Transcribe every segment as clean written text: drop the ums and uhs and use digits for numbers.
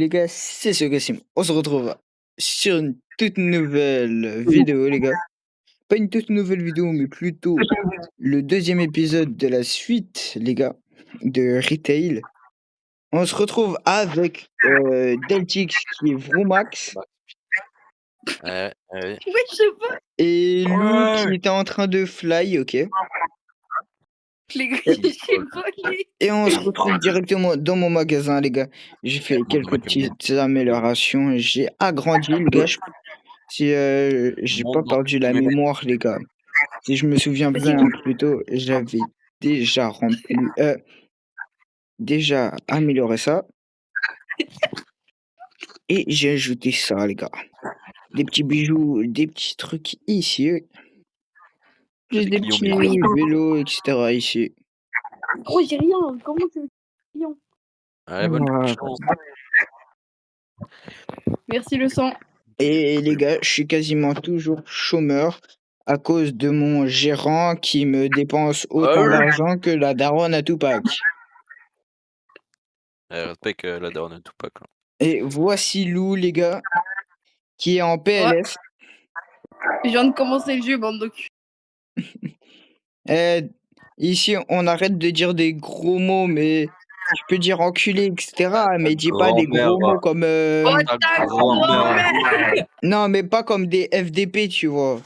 les gars, c'est ce Gassim. On se retrouve sur une toute nouvelle vidéo, les gars. Pas une toute nouvelle vidéo, mais plutôt le deuxième épisode de la suite, les gars, de Retail. On se retrouve avec Deltix qui est Vromax Ouais. Ouais, je sais pas, et Lou qui était en train de fly, ok. les gars, je sais pas, Et on se retrouve directement dans mon magasin, les gars. J'ai fait quelques petites améliorations. J'ai agrandi, les gars. Si j'ai pas perdu la mémoire, les gars. Si je me souviens bien, plutôt, j'avais déjà rempli, déjà amélioré ça. Et j'ai ajouté ça, les gars. Des petits bijoux, des petits trucs ici. J'ai des petits vélos, etc. ici. Oh, j'ai rien. Comment tu veux rien? Ouais, bonne chance. Merci le sang. Et les gars, je suis quasiment toujours chômeur à cause de mon gérant qui me dépense autant d'argent que la daronne à Tupac. Respect la daronne à Tupac. Là. Et voici Lou, les gars, qui est en PLS. Je viens de commencer le jeu, bande de cul. Ici, on arrête de dire des gros mots, mais tu peux dire enculé, etc. Mais dis pas des gros mots comme... Non, mais pas comme des FDP, tu vois.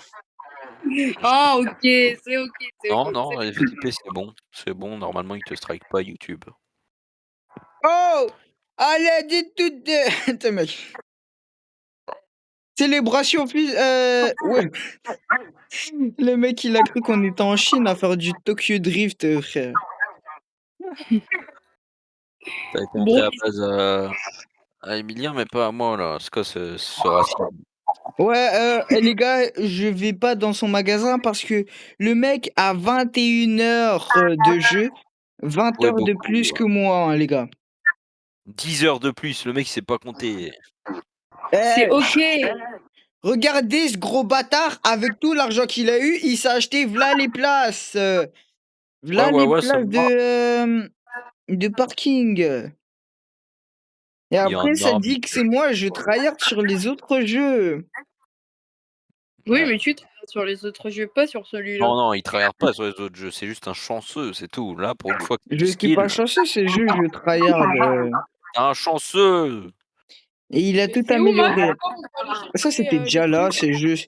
Ah, ok, c'est ok. Non, FDP, c'est bon. C'est bon, normalement, ils te strike pas YouTube. Oh! Allez, dites toutes des... Attends, mec. Célébration plus... Ouais. Le mec, il a cru qu'on était en Chine à faire du Tokyo Drift, frère. Ça a été montré à base à Emilien, mais pas à moi, là. C'est quoi ce racisme? Ouais, les gars, je vais pas dans son magasin parce que le mec a 21 heures de jeu, 20 heures de plus que moi, hein, les gars. 10 heures de plus, le mec, il sait pas compter. C'est ok. Regardez ce gros bâtard, avec tout l'argent qu'il a eu, il s'est acheté v'là les places. V'là les places de parking. Et après, ça dit que c'est moi, je tryhard sur les autres jeux. Oui, mais tu tryhard sur les autres jeux, pas sur celui-là. Non, il tryhard pas sur les autres jeux, c'est juste un chanceux, c'est tout. Là, pour une fois que Je suis pas chanceux, c'est juste je tryhard. Un chanceux. Et il a tout amélioré. Ça, c'était déjà là, c'est juste...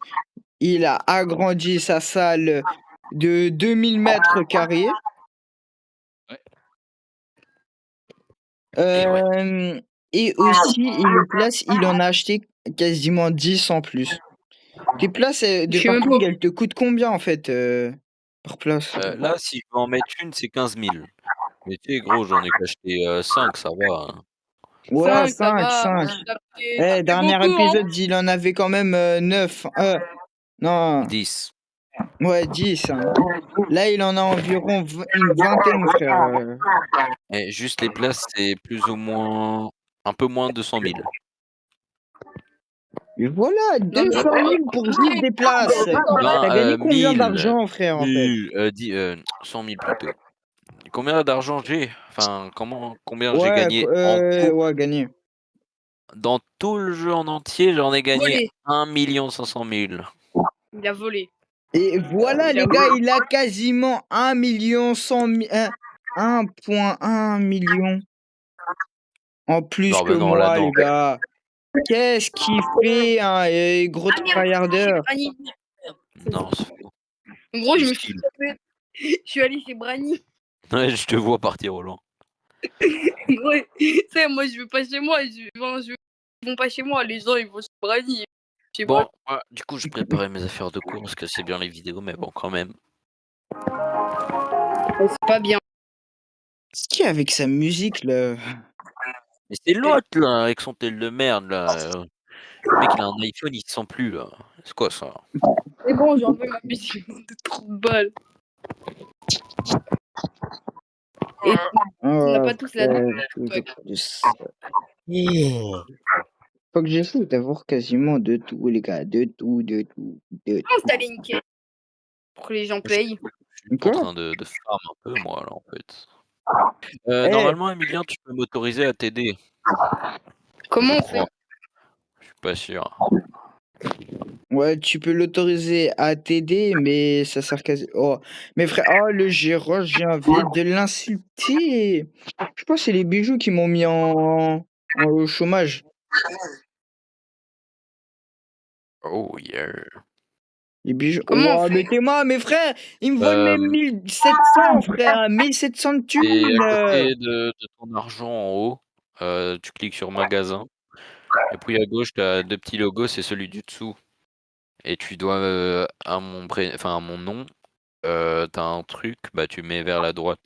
Il a agrandi sa salle de 2000 mètres carrés. Et aussi, il en a acheté quasiment 10 en plus. Tes places de parking, elles te coûtent combien en fait par place? Là, si je veux en mettre une, c'est 15 000. Mais tu sais, gros, j'en ai qu'acheté 5, ça va. Hein. Ouais, 5. Dernier épisode, il en avait quand même 9. Non. 10. Ouais, 10. Hein. Là, il en a environ une vingtaine, frère. Et juste les places, c'est plus ou moins un peu moins de 200 000. Et voilà, 200 000 pour juste des places. T'as gagné combien d'argent, frère, en fait 100 000 plutôt. Combien d'argent j'ai? Enfin, combien j'ai gagné en tout? Ouais, gagné. Dans tout le jeu en entier, j'en ai gagné 1 500 000. Il a volé. Et voilà, les gars, il a quasiment 1 100 000... 1,1 million en plus que moi, les gars. Qu'est-ce qu'il fait, un gros tryharder? Non, c'est faux. En gros, je suis allé chez Brani. Ouais, je te vois partir au loin. Ouais, tu sais, moi, je veux pas chez moi. Ils vont pas chez moi. Les gens, ils vont chez Brani. Bon, ouais, du coup, je préparais mes affaires de cours parce que c'est bien les vidéos, mais bon, quand même. C'est pas bien. Qu'est-ce qu'il y a avec sa musique, là? Mais c'est l'autre, là, avec son tel de merde, là. Le mec, il a un iPhone, il se sent plus, là. C'est quoi, ça? C'est bon, j'ai enlevé ma musique de trop de balles. Et on n'a pas tous la Faut que j'essaie d'avoir quasiment de tout, les gars. De tout. Installer une caisse pour que les gens payent. Je suis en train de farm un peu, moi, là, en fait. Normalement, Emilien, tu peux m'autoriser à t'aider. Comment Je on fait? crois. Je suis pas sûr. Ouais, tu peux l'autoriser à t'aider, mais ça sert quasi oh, mais frère, oh le gérant, j'ai envie de l'insulter. Je pense que c'est les bijoux qui m'ont mis au chômage. Oh yeah. Les bijoux. Comment on Oh, fait? mettez-moi, mes frères, ils me volent même 1700, frère, 1700 de Et thunes. à côté de ton argent en haut, tu cliques sur magasin et puis à gauche, tu as 2 petits logos, c'est celui du dessous et tu dois, à mon nom, tu as un truc, bah, tu mets vers la droite.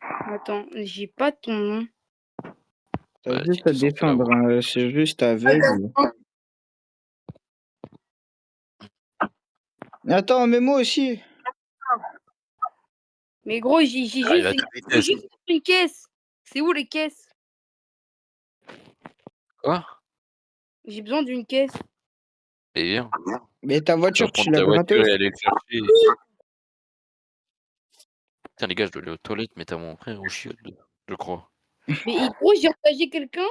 Attends, j'ai pas ton nom. T'as Bah, si juste à tu es censé défendre, l'avoir. hein, c'est juste aveugle. Attends, mais moi aussi. Mais gros, j'ai Il arrive juste à toute j'ai vitesse. juste une caisse. C'est où les caisses? Quoi? J'ai besoin d'une caisse. Eh bien, Mais ta tu dois voiture, tu prendre l'as ta voiture gratos? et aller le chercher. Tiens les gars, je dois aller aux toilettes, mais tu as mon frère aux chiottes, je crois. Mais gros, j'ai engagé quelqu'un.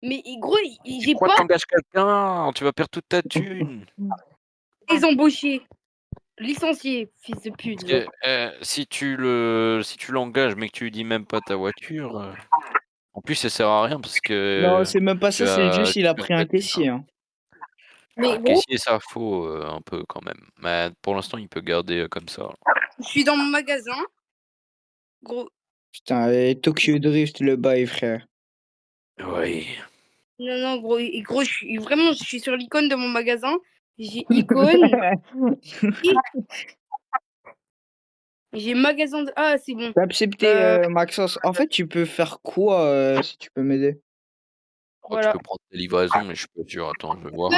Mais gros, Mais j'ai pourquoi pas tu engages quelqu'un? Tu vas perdre toute ta thune. les embauchés. Licenciés, fils de Parce pute, va. que, si tu l'engages, mais que tu lui dis même pas ta voiture, en plus ça sert à rien parce Non, que c'est même pas ça, c'est juste il tu a perds pris un ta thune, hein. caissier, hein. Mais Bah, gros, caissier ça faut, un peu quand même. Mais pour l'instant, il peut garder, comme ça. je suis dans mon magasin. Gros, Putain, Tokyo Drift, le bail, frère. Oui. non, non, gros, vraiment, je suis sur l'icône de mon magasin. J'ai icône, j'ai magasin de. Ah, c'est bon. T'as accepté, Euh, Maxence. En fait, tu peux faire quoi, si tu peux m'aider? Oh, tu voilà. peux prendre ta livraison, mais je suis pas sûr. Attends, je vais voir.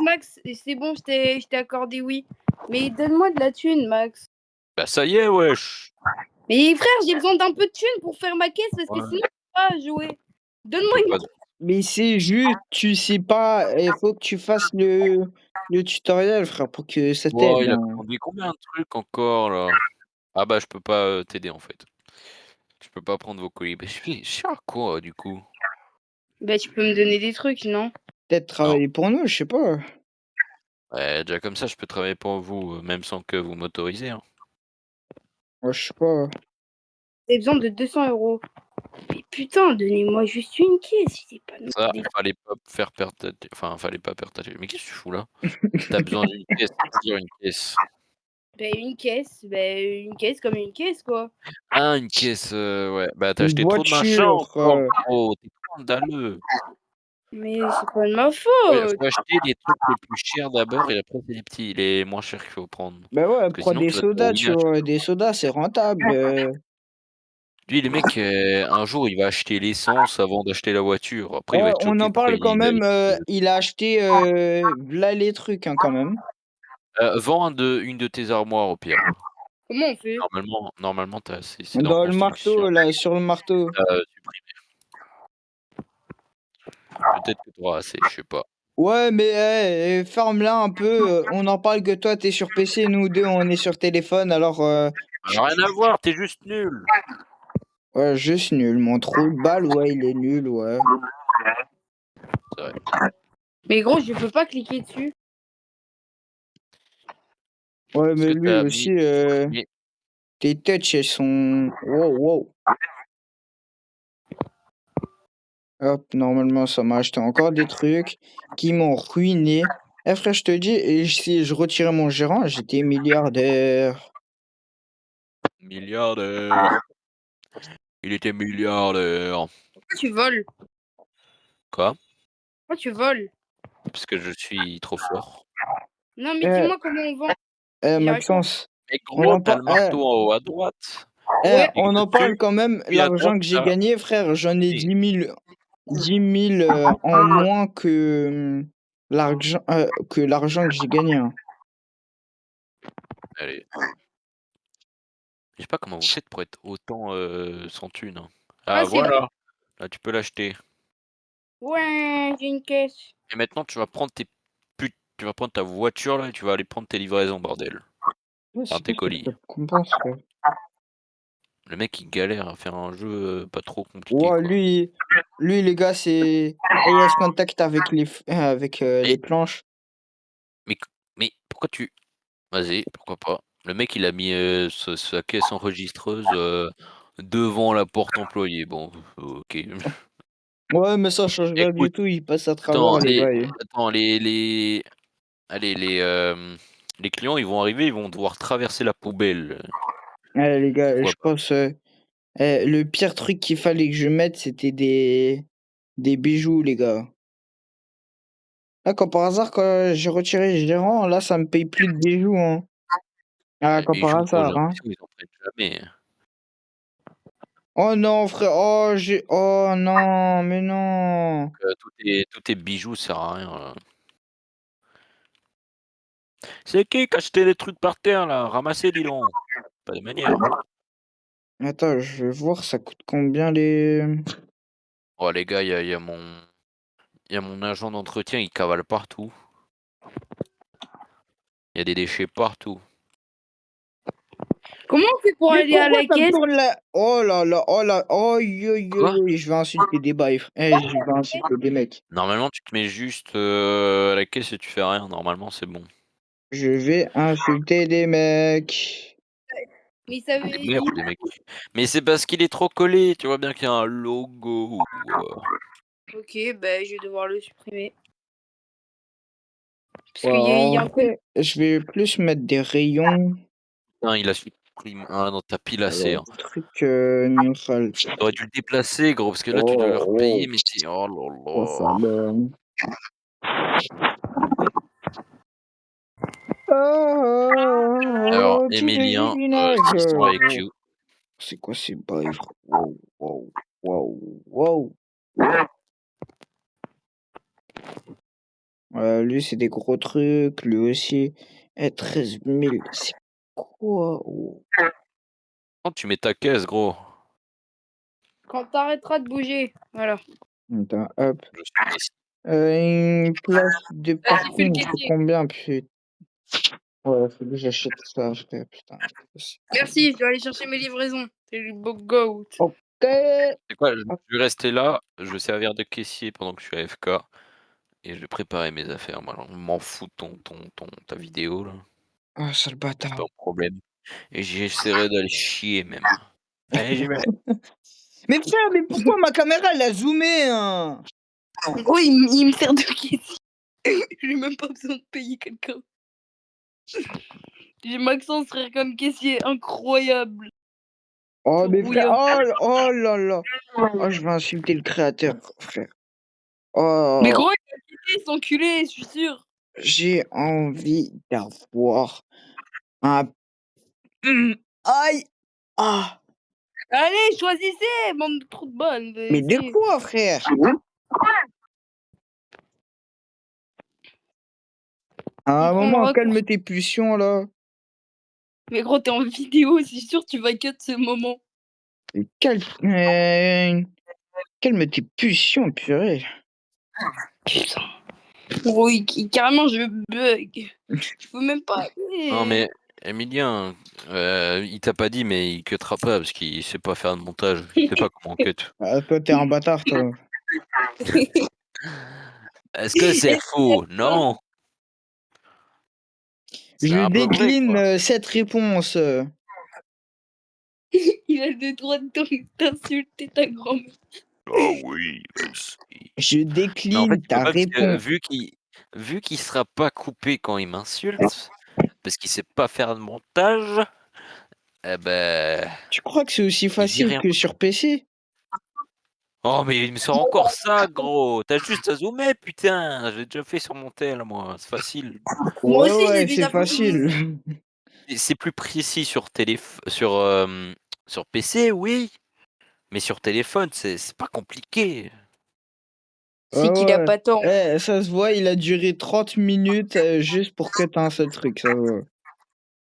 Max, c'est bon, je t'ai accordé oui. Mais donne-moi de la thune, Max. Bah, ça y est, wesh! Mais frère, j'ai besoin d'un peu de thune pour faire ma caisse parce que Ouais, sinon, je peux pas jouer. on Donne-moi peut une. pas Mais c'est juste, tu sais pas, il faut que tu fasses le tutoriel, frère, pour que ça wow, t'aide, il a hein. commandé combien de trucs encore, là? Ah bah, je peux pas, t'aider, en fait. Je peux pas prendre vos colis. Bah, je fais à quoi, du coup? Bah, tu peux me donner des trucs, non? Peut-être Non. travailler pour nous, je sais pas. Ouais, déjà comme ça, je peux travailler pour vous, même sans que vous m'autorisez, hein. Moi, je sais pas. J'ai besoin de 200 €. Mais putain, donnez-moi juste une caisse. C'est pas non Ça, plus des. fallait pas faire perdre ta enfin, fallait pas perdre ta thune. Mais qu'est-ce que tu fous là? T'as besoin d'une caisse, c'est-à-dire une caisse. Une caisse comme une caisse, quoi. Ah, une caisse, ouais. Bah, t'as Une acheté trop de machins voiture, encore, gros, tu trop scandaleux. Mais c'est pas de ma Ouais, faute. faut acheter les trucs les plus chers d'abord et après c'est les moins chers qu'il faut prendre. bah ouais, Parce que prends sinon des tu vas te faire sodas, ruiner tu à chaque vois, fois. des sodas, c'est rentable. Lui, le mec, un jour, il va acheter l'essence avant d'acheter la voiture. Après, il va Ouais, être on choqué en pourquoi parle quand il a même, il a acheté, v'là les trucs, hein, quand même. vends une de tes armoires au pire. Comment on fait? Normalement tu c'est dans Dans le construction. marteau, là, sur le marteau. Supprimé. Peut-être que tu auras assez, je sais pas. Ouais, mais ferme-la un peu, on en parle que toi, tu es sur PC, nous 2 on est sur téléphone, alors, Ça a rien à voir, tu es juste nul. ouais, juste nul. Mon trou de balle, ouais, il est nul, ouais. C'est vrai. Mais gros, je peux pas cliquer dessus. Ouais, Est-ce mais que tu lui as aussi, mis mais tes touches, elles sont wow, wow. Hop, normalement, ça m'a acheté encore des trucs qui m'ont ruiné. Eh frère, je te dis, et si je retirais mon gérant, j'étais milliardaire. milliardaire, il était milliardaire. Pourquoi tu voles? Quoi? Pourquoi tu voles? Parce que je suis trop fort. Non, mais Eh, dis-moi comment on vend. J'arrive pas. Maxence, Mais on gros, en tu as parle, le marteau en haut à droite. Ouais, Clique on en parle dessus, quand même, puis à droite, l'argent que tu j'ai as gagné, frère, j'en ai et 10 000 en moins que l'argent que j'ai gagné, hein. allez, je sais pas comment vous faites pour être autant, sans thune, hein. ah, Ah c'est bon. voilà, là tu peux l'acheter Ouais, j'ai une caisse. et maintenant tu vas prendre ta voiture là et tu vas aller prendre tes livraisons bordel. Je Enfin sais pas tes si ça colis. te récompense, frère. Le mec, il galère à faire un jeu pas trop compliqué, Ouais, quoi. lui, les gars, c'est AS Contact avec avec Mais, les planches. mais, mais pourquoi tu. Vas-y, pourquoi pas. Le mec, il a mis sa caisse enregistreuse devant la porte employée. Bon, ok. Ouais, mais ça change rien du Écoute, tout, il passe à attends, travers les bails. allez, les clients, ils vont arriver, ils vont devoir traverser la poubelle. Allez, les gars, Pourquoi je pas? pense, le pire truc qu'il fallait que je mette, c'était des bijoux, les gars. Là, comme par hasard, quand j'ai retiré le gérant, là, ça me paye plus de bijoux, hein. Ah, Les comme par bijoux, gros, j'ai hasard, hein. l'impression qu'ils en prennent jamais. Oh non, frère, oh non, mais non. Tous tes bijoux, ça sert à rien. C'est qui a acheté des trucs par terre, là? Ramassez, dis donc. Pas de manière. Attends, je vais voir, ça coûte combien les. Oh, les gars, il y a mon agent d'entretien, il cavale partout. Il y a des déchets partout. Comment on fait pour Mais aller à pourquoi la ça caisse? tourne là? Oh là là, oh là, oh yo yo Quoi? yo, je vais insulter des bails, frère. Je vais insulter des mecs. Normalement, tu te mets juste à la caisse et tu fais rien. Normalement, c'est bon. Je vais insulter des mecs. Mais ça Des veut... merde, des mecs. Mais c'est parce qu'il est trop collé. Tu vois bien qu'il y a un logo. Ok, bah je vais devoir le supprimer. Parce Ouais, qu'il y a en un peu... vrai, je vais plus mettre des rayons. Non, il a supprimé. Ah non, t'as pile assez. Alors, Hein. truc neutral. T'aurais dû le déplacer, gros, parce que là, tu dois le repayer, mais t'es. Oh Oh, ça là là. donne. Oh, Alors, tu veux du Emilien, vinaigre. s'ils sont avec you. C'est quoi ces bails, frère? Wow, wow, wow, wow. Lui, c'est des gros trucs. Lui aussi. 13 000. C'est quoi? Oh. Quand tu mets ta caisse, gros. Quand t'arrêteras de bouger. Voilà. Attends, hop. Je suis ici. Une place de Vas-y, fais le parking, c'est caissier. combien? Putain. Ouais, faut que j'achète ça, frère. Putain. Merci, je dois aller chercher mes livraisons. C'est le beau goat. Ok. C'est quoi? Je Hop. vais rester là. Je vais servir de caissier pendant que je suis AFK. Et je vais préparer mes affaires. Moi, je m'en fous de ta vidéo, là. Ah, sale C'est pas bâtard. un problème. Et j'essaierai d'aller chier, même. Allez, j'y vais. Mais frère, mais pourquoi ma caméra, elle a zoomé, hein? Gros, il me sert de caissier. J'ai même pas besoin de payer quelqu'un. J'ai Maxence, frère, comme caissier. Incroyable. Oh, Ce mais frère, rouillard. oh là là. Oh, je vais insulter le créateur, frère. Oh, Mais gros, il a quitté, cet enculé, je suis sûr. j'ai envie d'avoir un. Aïe! Ah! Allez, choisissez, bande de trous de balles. Mais de quoi, frère? À un On moment, prendra calme tes pulsions, là. Mais gros, t'es en vidéo, c'est sûr, tu vas cut ce moment. Et calme tes pulsions, purée. Putain. Gros, carrément, je bug. Je peux même pas aller. Non, mais Emilien, il t'a pas dit, mais il cuttera pas parce qu'il sait pas faire de montage. Il sait pas comment on cut. Ah, toi, t'es un bâtard, toi. Est-ce que c'est faux? Non. C'est Je à peu près, décline quoi. cette réponse. Il a le droit d'insulter ta grand-mère. Oh oui, vas-y. Je Mais en fait, décline il peut ta pas parce que réponse. vu qu'il sera pas coupé quand il m'insulte, parce qu'il sait pas faire de montage, eh ben, Tu crois que c'est aussi il dit facile rien. que sur PC? Oh, mais il me sort encore ça, gros. T'as juste à zoomer, putain. J'ai déjà fait sur mon tel, moi. C'est facile. Moi Ouais, aussi, j'ai ouais, c'est déjà fait. facile. Et c'est plus précis sur PC, oui. Mais sur téléphone, c'est pas compliqué. C'est Ah qu'il a ouais. pas tort. Eh, ça se voit, il a duré 30 minutes juste pour que t'aies un seul truc, ça se voit.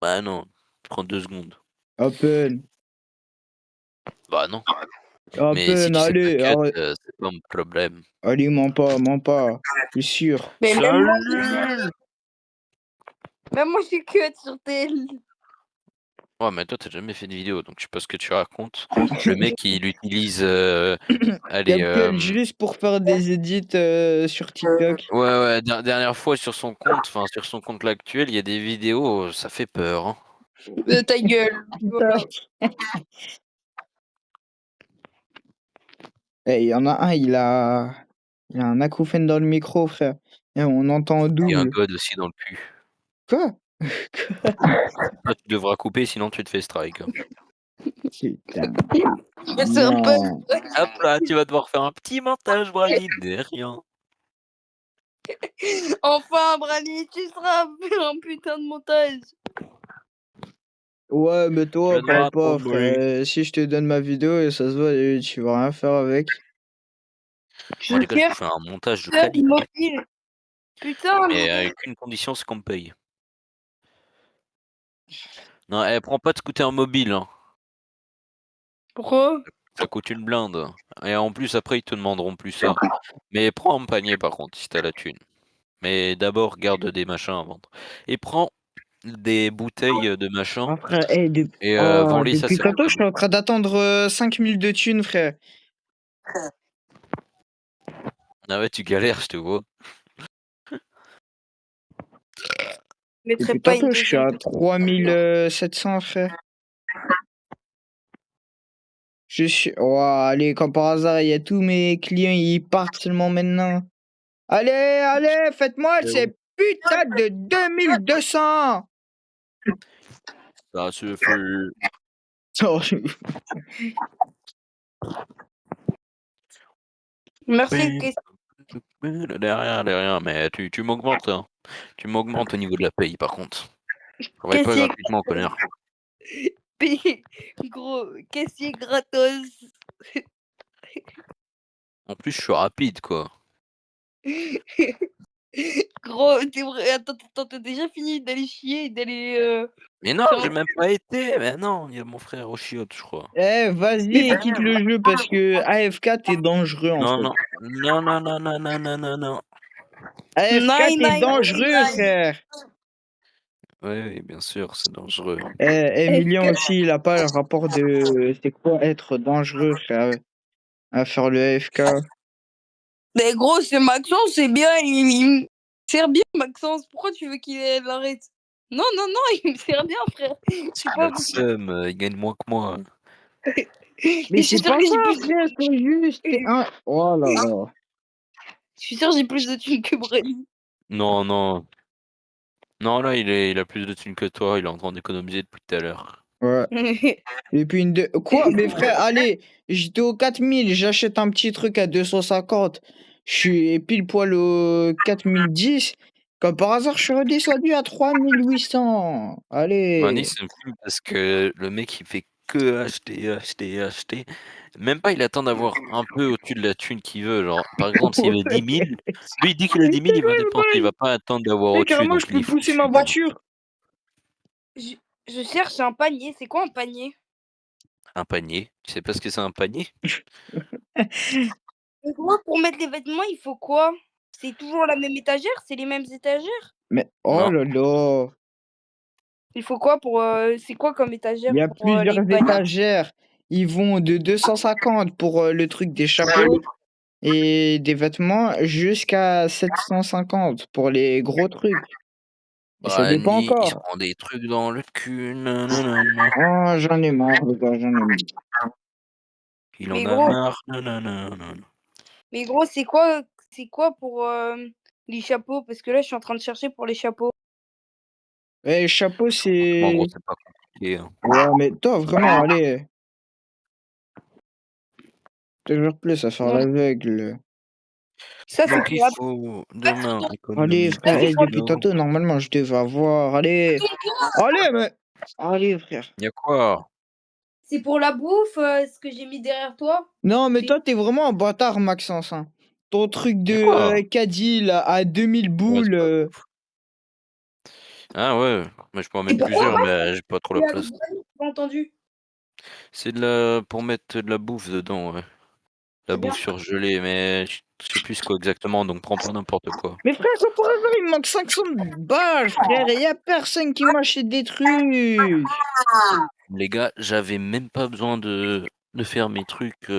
Bah non, prends 2 secondes. À peine. Bah non. À Mais si peine, tu sais pas allez, cut, arrête. c'est pas mon problème. Allez, mens pas, mens pas. Je suis sûr. Mais même Salut! moi, j'ai cut sur tel. Ouais, mais toi, t'as jamais fait de vidéo, donc je sais pas ce que tu racontes. Le mec, il utilise, allez, Captel juste pour faire des edits sur TikTok. ouais, dernière fois sur son compte, enfin sur son compte là actuel, il y a des vidéos, ça fait peur, hein. Ta gueule. Voilà. Eh, il y en a un, il a un acouphène dans le micro, frère. Et on entend en Et un double. god aussi dans le cul. Quoi? Toi, tu devras couper, sinon tu te fais strike, hein. Putain. Mais c'est un peu. Non. Hop là, tu vas devoir faire un petit montage, Brady, de rien. Enfin, Brani, tu seras un putain de montage. Ouais, mais Je toi, vais devoir parle pas, attendre, oui. frère. Si je te donne ma vidéo et ça se voit, et tu vas rien faire avec. Moi, Je les gars, je vous cherche fais un montage de un qualité. mobile. Putain, Et mais. avec une condition, c'est qu'on me paye. Non, prends pas de scooter mobile, hein. Pourquoi? Ça coûte une blinde. Et en plus, après, ils te demanderont plus ça. Mais prends un panier, par contre, si t'as la thune. Mais d'abord, garde des machins à vendre. Et prends des bouteilles de machin Ah, frère, eh, et oh, vends-les, ça depuis c'est tantôt, je suis rentable. en train d'attendre 5000 de thunes, frère. Ah ouais, tu galères, je te vois. Je mettrais Depuis pas une tantôt, je suis deuxième à personne. 3700, frère. Je suis. Oh, allez, comme par hasard, il y a tous mes clients, ils partent seulement maintenant. Allez, allez, faites-moi C'est ces bon. putains de 2200. Ça se fait. Oh, Merci, qu'est-ce Derrière, mais tu m'augmentes, hein. Tu m'augmentes au niveau de la paye, par contre. Travaille pas caissier. gratuitement, connard. Gros, caissier gratos. En plus, je suis rapide, quoi. Gros, t'es vrai. Attends, t'as déjà fini d'aller chier et d'aller. Mais non, faire j'ai un- même pas été. Mais non, il y a mon frère au chiotte, je crois. eh, Mais vas-y et quitte le jeu parce que AFK, t'es dangereux en Non, fait. non, non, non, non, non, non, non, non, non. AFK, t'es 9999. dangereux, frère. Oui, bien sûr, c'est dangereux. Emilien aussi, il a pas le rapport de c'est quoi être dangereux, frère, à faire le AFK. Mais gros, c'est Maxence, c'est bien, il me sert bien, Maxence. Pourquoi tu veux qu'il l'arrête? Non, non, non, il me sert bien, frère. Je sais Il pas a le pourquoi. seum, il gagne moins que moi. Mais Et je suis c'est sûr pas que ça, j'ai plus. frère, c'est juste. Oh là là. Je suis sûr que j'ai plus de thunes que Brady. Non, non. Non, là, il a plus de thunes que toi, il est en train d'économiser depuis tout à l'heure. Ouais. Et puis Quoi? Mais frère, allez, j'étais aux 4000, j'achète un petit truc à 250. Je suis pile poil au 4010. Comme par hasard, je suis redescendu à 3800. Mani, Allez. ça me fume parce que le mec, il fait que acheter, acheter, acheter. Même pas, il attend d'avoir un peu au-dessus de la thune qu'il veut. Genre, par exemple, s'il veut 10 000, lui, il dit qu'il a 10 000, il va dépenser. Il va pas attendre d'avoir Et au-dessus, carrément, donc je il peux est pousser ma foutu, lui. voiture. Je, je cherche un panier. C'est quoi un panier? Un panier. Tu sais pas ce que c'est un panier? Mais gros, pour mettre les vêtements, il faut quoi? C'est toujours la même étagère? C'est les mêmes étagères? Mais oh Non. là là. Il faut quoi pour. C'est quoi comme étagère Il y a pour les plusieurs paniers? étagères. Ils vont de 250 pour le truc des chapeaux et des vêtements jusqu'à 750 pour les gros trucs. Et ça dépend Brani, il se encore. prend des trucs dans le cul. Nanana. Oh, j'en ai marre, les gars, j'en ai marre. Il en Mais a gros, marre. Nanana. mais gros, c'est quoi pour les chapeaux? Parce que là, je suis en train de chercher pour les chapeaux. Eh, chapeau, Franchement, gros, c'est. c'est pas compliqué, hein. Ouais, mais toi, vraiment, allez, toujours plus à faire Non, l'aveugle. ça, c'est Donc, pour il la. faut Ça, c'est demain pour. Allez, économiser Ça, frère, c'est eh, pour. depuis 10 000 €. tantôt, normalement, je devais avoir. Allez, allez, mais. Allez, frère. Il y a quoi? C'est pour la bouffe, ce que j'ai mis derrière toi. Non, mais C'est. toi, t'es vraiment un bâtard, Maxence, hein. Ton truc Il y a de quoi? caddie, là, à 2000 Ouais, c'est boules. pas ouf. Ah ouais, mais je peux en Et mettre pourquoi plusieurs, moi, mais j'ai pas trop la c'est avec place. Brady, j'ai pas entendu. C'est pour mettre de la bouffe dedans, ouais. La C'est bien. bouffe surgelée, mais je sais plus quoi exactement, donc prends pas n'importe quoi. Mais frère, comme par hasard, il me manque 500 balles, frère, et y a personne qui m'achète des trucs. Les gars, j'avais même pas besoin de faire mes trucs,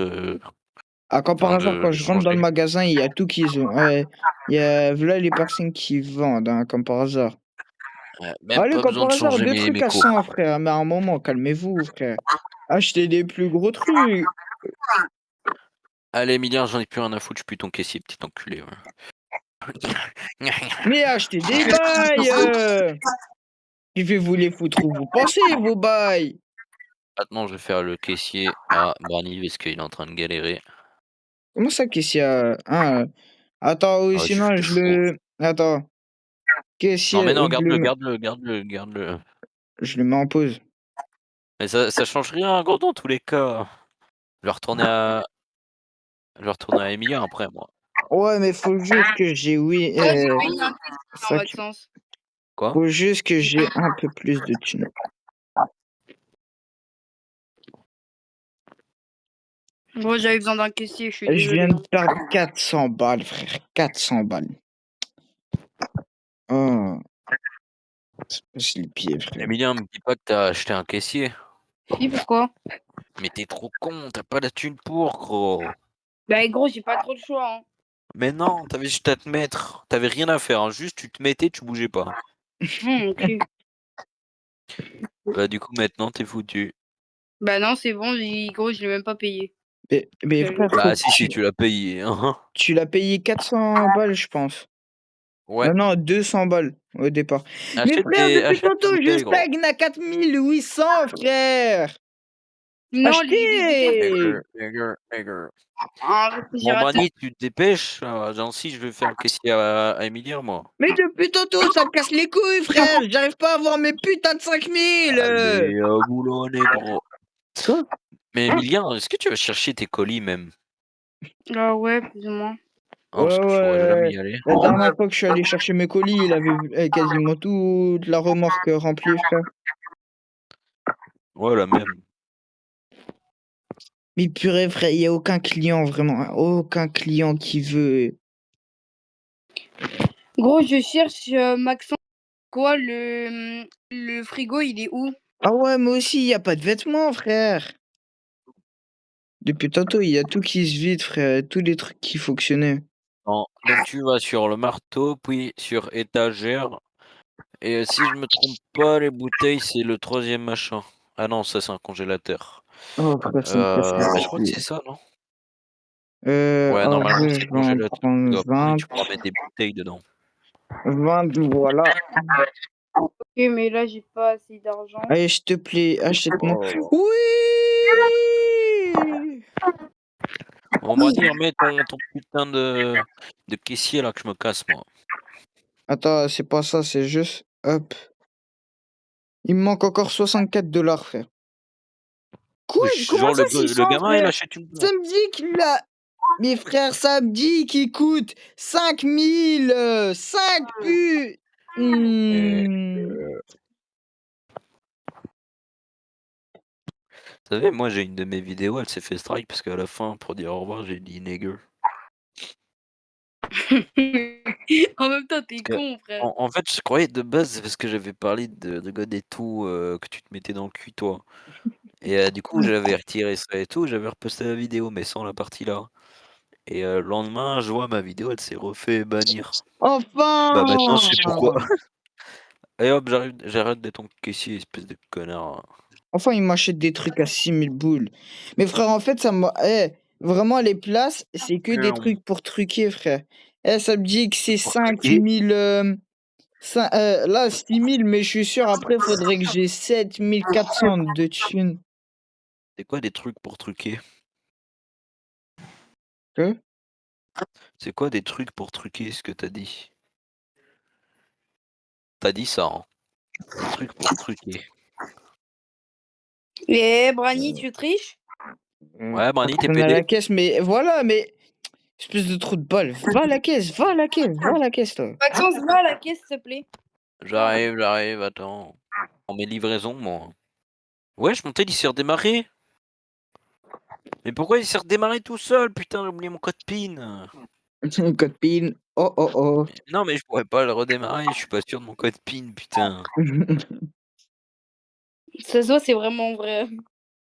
Ah, comme par enfin hasard, quand de je rentre dans le changer. magasin, il y a tout qui se ouais, il y a voilà les personnes qui vendent, hein, comme par hasard. Ouais, même Allez, pas comme besoin par de hasard, changer 2 mes trucs mes à cours. 100 frère, mais à un moment, calmez-vous frère. Achetez des plus gros trucs. Allez Emilien, j'en ai plus rien à foutre, je suis plus ton caissier, petit enculé, ouais. Mais achetez des bails Je vais vous les foutre où vous pensez, vos bails. Maintenant, je vais faire le caissier à Brani parce qu'il est en train de galérer. Comment ça caissier hein, attends, ou Ah ouais, je suis sinon je chaud. le attends, Non mais caissier, non, je le garde-le, mets garde-le, garde-le, garde-le. je le mets en pause. Mais ça change rien, gros, dans tous les cas. Je vais retourner à Emilien après, moi. Ouais, mais faut juste que j'ai oui, Moi, j'ai payé un question, ça Maxence. Quoi? faut juste que j'ai un peu plus de thunes. Moi, j'avais besoin d'un caissier, je suis Je désolé. viens de perdre 400 balles, frère, 400 balles. Oh, c'est pas les pieds, frère. Emilien, me dis pas que t'as acheté un caissier. Si, pourquoi? Mais t'es trop con, t'as pas la thune pour, gros. Bah, gros, j'ai pas trop le choix. Hein. Mais non, t'avais juste à te mettre. T'avais rien à faire, hein. Juste tu te mettais, tu bougeais pas. Ok. Bah du coup maintenant t'es foutu. Bah, non, c'est bon, gros, je l'ai même pas payé. Mais J'avais- frère, faut Bah que si, tu l'as payé, hein. tu l'as payé 400 balles, je pense. Ouais. Non, 200 balles au départ. Mais frère, depuis Achète des tantôt, je bouteilles, gros. stagne à 4800, frère. Non, les bouteilles, Achetez. Nigger. un Bon réfrigérateur. Brani, tu te dépêches. Gentil, je vais faire le caissier à Emilien, moi. Mais depuis tantôt, ça me casse les couilles, frère. J'arrive pas à avoir mes putains de 5000. Allez, au boulot, négro. Quoi? Mais Emilien, est-ce que tu vas chercher tes colis même? Ah ouais, plus ou moins. Hein, Ouais, parce que je pourrais jamais ouais. y aller. La dernière fois que je suis allé chercher mes colis, il avait quasiment toute la remorque remplie, frère. Ouais, la même. Mais purée, frère, il n'y a aucun client, vraiment. Hein, aucun client qui veut. Gros, je cherche Maxence. Quoi, le frigo, il est où? Ah ouais, moi aussi, il n'y a pas de vêtements, frère. Depuis tantôt, il y a tout qui se vide, frère. Tous les trucs qui fonctionnaient. Non. Donc tu vas sur le marteau, puis sur étagère. Et si je me trompe pas, les bouteilles, c'est le troisième machin. Ah non, ça c'est un congélateur. Oh, frère, ça me casse Mais je les crois que pieds. c'est ça, non? Ouais, En normalement vrai, c'est je vais en congélateur. Tu prendre dois prendre et 20. tu pourras mettre des bouteilles dedans. 20, voilà. Ok, mais là, j'ai pas assez d'argent. Allez, je te plaît, achète-moi. Oh. Oui! Bon, Brani, remets ton putain de caissier là que je me casse, moi. Attends, c'est pas ça, c'est juste. Hop. Il me manque encore 64 $, frère. Quoi? Wesh, Comment genre ça, le 600, gamin il frère? achète une Ça me dit qu'il a. Mes frères, ça me dit qu'il coûte 5000. 5 pu. Et, Hmm. vous savez, moi j'ai une de mes vidéos, elle s'est fait strike parce qu'à la fin, pour dire au revoir, j'ai dit nigger. En même temps, t'es Parce que, con, frère. en fait, je croyais de base, c'est parce que j'avais parlé de God et tout, que tu te mettais dans le cul, toi. Et du coup, j'avais retiré ça et tout, j'avais reposté la vidéo, mais sans la partie là. Et le lendemain, je vois ma vidéo, elle s'est refait bannir. Bah maintenant, je sais pourquoi. Enfin! Et hop, j'arrête d'être ton caissier, espèce de connard. Enfin, il m'achète des trucs à 6000 boules. Mais frère, en fait, ça m'a. Vraiment, les places, c'est que des trucs pour truquer, frère. Ça me dit que c'est Pour truquer. 5000. Là, 6000, mais je suis sûr, après, il faudrait que j'ai 7400 de thunes. C'est quoi des trucs pour truquer? Que? C'est quoi des trucs pour truquer, ce que t'as dit? T'as dit ça, hein? Des trucs pour truquer. Et Brani, tu triches? Ouais, Brani, t'es Personne à la pédé? caisse, mais voilà, mais. Espèce de trou de balle. Va à la caisse, va à la caisse, va à la caisse, toi. Maxence, va à la caisse, s'il te plaît. J'arrive, attends. En mes livraisons, moi. Wesh, mon tel, il s'est redémarré. Mais pourquoi il s'est redémarré tout seul? Putain, j'ai oublié mon code PIN. Code PIN. Oh, oh, oh. Non, mais je pourrais pas le redémarrer, je suis pas sûr de mon code PIN, putain. Ça se voit, c'est vraiment vrai.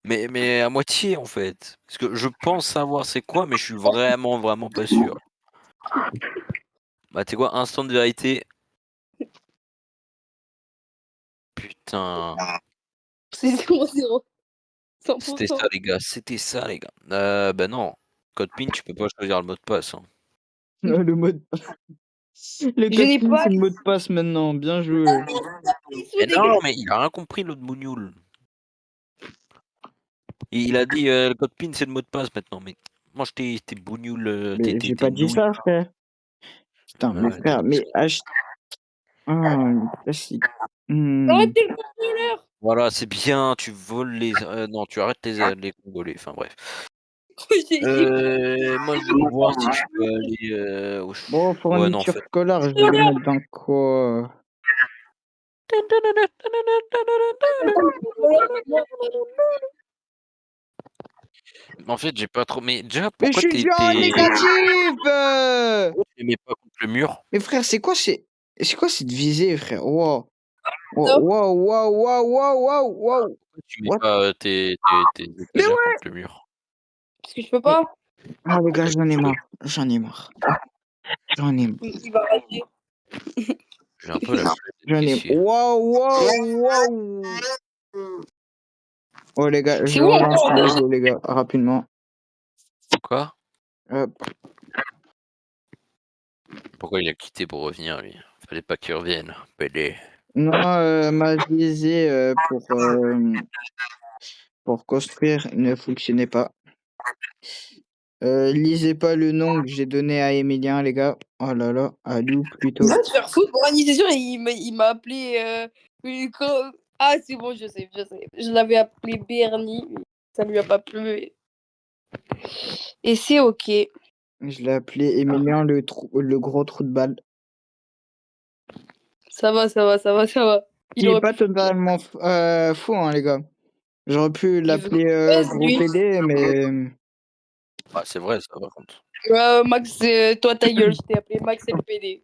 Mais à moitié, en fait. Parce que je pense savoir c'est quoi, mais je suis vraiment, vraiment pas sûr. Bah, tu sais quoi? Instant de vérité. Putain. C'est 0-0. C'était 100%. ça, les gars. C'était ça, les gars. Bah non. Code PIN, tu peux pas choisir le mot de passe, hein. Le mot de... Le Je code n'ai PIN, pas c'est le mot de passe maintenant. Bien joué. les sous, Mais les non, gars. mais il a rien compris, l'autre bougnoule. Il a dit le code PIN, c'est le mot de passe maintenant. Mais moi, t'es bougnoule, Mais j'ai t'es pas dit nouille. ça, frère. Putain, mais Ouais, frère, mais Ah, classique. Hmm. Arrêtez le contrôleur. Voilà, c'est bien, tu voles les. Non, tu arrêtes les Congolais. Enfin bref. Moi, je veux voir si je peux aller. Bon, Ouais, non, en fourniture fait. scolaire, je vais le mettre dans quoi? En fait, j'ai pas trop. Mais déjà, Mais je pourquoi suis déjà en négatif! tu les mets pas contre le mur? Mais frère, c'est quoi cette visée, frère? Wow. Wow, wow, wow, wow, wow, wow, wow. Pourquoi tu mets What? pas tes Mais étagères ouais! contre le mur? Parce que je peux Mais... pas. Ah, les gars, j'en ai Tu peux. marre. J'en ai marre. J'en ai marre. Il va rater. J'ai un peu la flemme d'être J'en ai marre. caissier. Wow, wow, wow. Oh, les gars, C'est je où relance encore le jeu, les gars, rapidement. Quoi? Hop. Pourquoi il a quitté pour revenir, lui? Fallait pas qu'il revienne. PD. Non, ma visée pour construire ne fonctionnait pas. Lisez pas le nom que j'ai donné à Emilien, les gars. Oh là là, à Lou plutôt. Il va se faire foutre. Bon, c'est sûr, il m'a appelé. Ah, c'est bon, je sais. Je l'avais appelé Bernie. Mais ça lui a pas plu. Et c'est ok. Je l'ai appelé Emilien le gros trou de balle. Ça va. Qui Il est aurait pas pu faire pire. totalement faux, hein, les gars. J'aurais pu Il veut l'appeler baisse, gros lui. PD, mais... Ah, c'est vrai, ça, par contre. Max, toi, ta gueule. Je t'ai appelé Max LPD.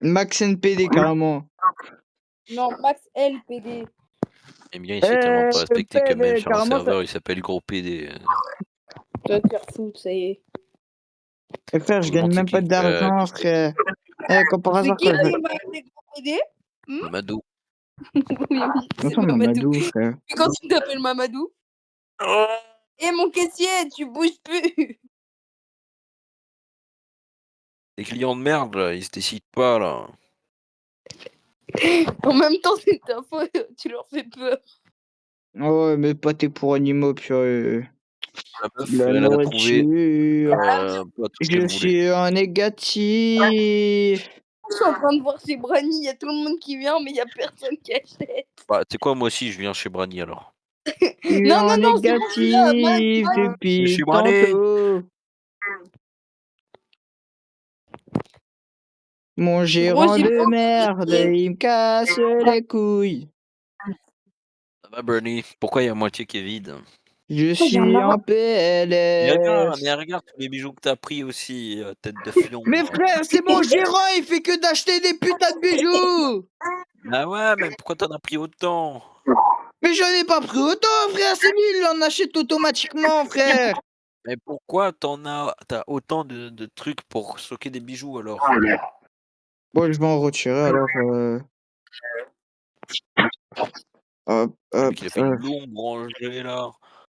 Max NPD, carrément. Non, Max LPD. Emilien, il se fait tellement pas respecter que même PD, sur un carrément, ça... serveur, il s'appelle gros PD. Tu vas te faire foutre, ça y est. Eh, frère, Je je vous gagne demande c'est même pas qui d'argent, frère. Comme par C'est hasard, qui quand je... qui m'a appelé gros PD? Mamadou. Oui, c'est Attends, Mamadou. Mamadou, frère. Et quand tu t'appelles Mamadou? Eh mon caissier, tu bouges plus. Les clients de merde, là, ils se décident pas, là. En même temps, c'est ta faute, tu leur fais peur. Oh, ouais, mais pas tes pour animaux, purée. La meuf, La elle a trouvé nourriture. pas tout ce qu'elle Je voulait. suis en négatif. Je suis en train de voir chez Brani, il y a tout le monde qui vient, mais il y a personne qui achète. Bah, tu sais quoi, moi aussi, je viens chez Brani, alors. Je suis Non, en non, non, c'est bon, tu là, Max, négatif Max. Je depuis suis Brani. tantôt. Mon Gros, gérant j'ai de pas merde, il me casse les couilles. Ça va, Bernie? Pourquoi il y a moitié qui est vide? Je suis en Mais PLS. regarde tous les bijoux que t'as pris aussi, tête de fion. Mais frère, c'est mon gérant, il fait que d'acheter des putains de bijoux. Bah ouais, mais pourquoi t'en as pris autant? Mais j'en ai pas pris autant, frère, c'est lui, il en achète automatiquement, frère. Mais pourquoi t'as autant de trucs pour stocker des bijoux, alors? Bon, je vais en retirer, alors... Hop, Le hop, mec, il a fait une longue rangée, là,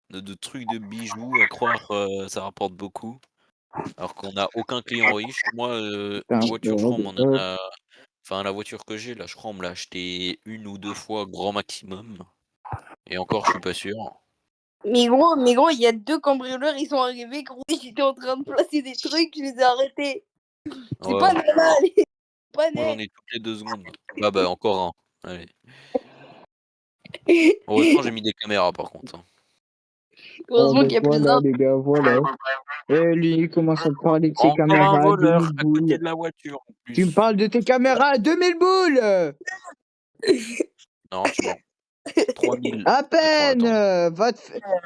de trucs de bijoux, à croire, ça rapporte beaucoup. Alors qu'on a aucun client riche. Moi, putain, une voiture, je crois, on m'en hop. a. Enfin, la voiture que j'ai, là, je crois, on me l'a acheté 1 ou 2 fois, grand maximum. Et encore, je suis pas sûr. Mais gros, il y a 2 cambrioleurs, ils sont arrivés, gros, j'étais en train de placer des trucs, je les ai arrêtés. C'est Ouais, pas normal, pas moi, j'en net. ai toutes les 2 secondes. Bah, encore un. Allez. Heureusement, j'ai mis des caméras, par contre, hein. Heureusement qu'il y a plus Voilà, d'un. les gars, voilà. Et lui, il commence à te parler de ses Encore un caméras à voleur 2000 à côté boules. de la voiture, en Tu me plus. parles de tes caméras à 2000 boules. Non, tu mens. 3000, À je crois, peine. attends. Va te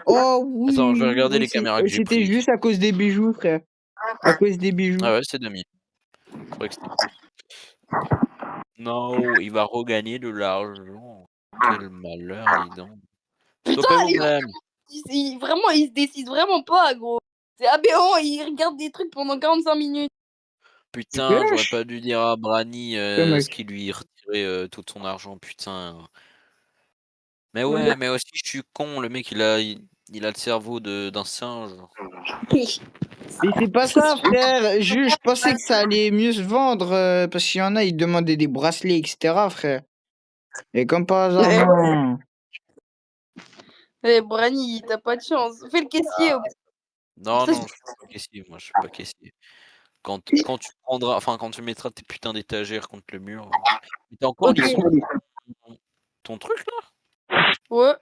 Oh Attends, je vais oui, regarder oui, les caméras que j'ai c'était pris. juste à cause des bijoux, frère. À cause des bijoux. Ah ouais, c'est 2000. Je croyais que c'était plus. Non, il va regagner de l'argent. Quel malheur, dis donc. Putain, Stoppez-vous, madame. vraiment, il se décide vraiment pas, gros. C'est aberrant, il regarde des trucs pendant 45 minutes. Putain, j'aurais Wesh, pas dû dire à Brani le ce mec. qui lui retirait tout son argent, putain. Mais Ouais. ouais, mais aussi je suis con, le mec il a le cerveau d'un singe. Mais c'est pas ça, frère. Je pensais que ça allait mieux se vendre parce qu'il y en a, ils demandaient des bracelets, etc., frère. Et comme par hasard, non. Eh, Brani, t'as pas de chance. Fais le caissier. Non, Ça, non, je suis pas caissier, moi je suis pas caissier. Quand tu prendras, enfin quand tu mettras tes putains d'étagères contre le mur. Mais t'as encore Ok. licencié ton truc là? Ouais.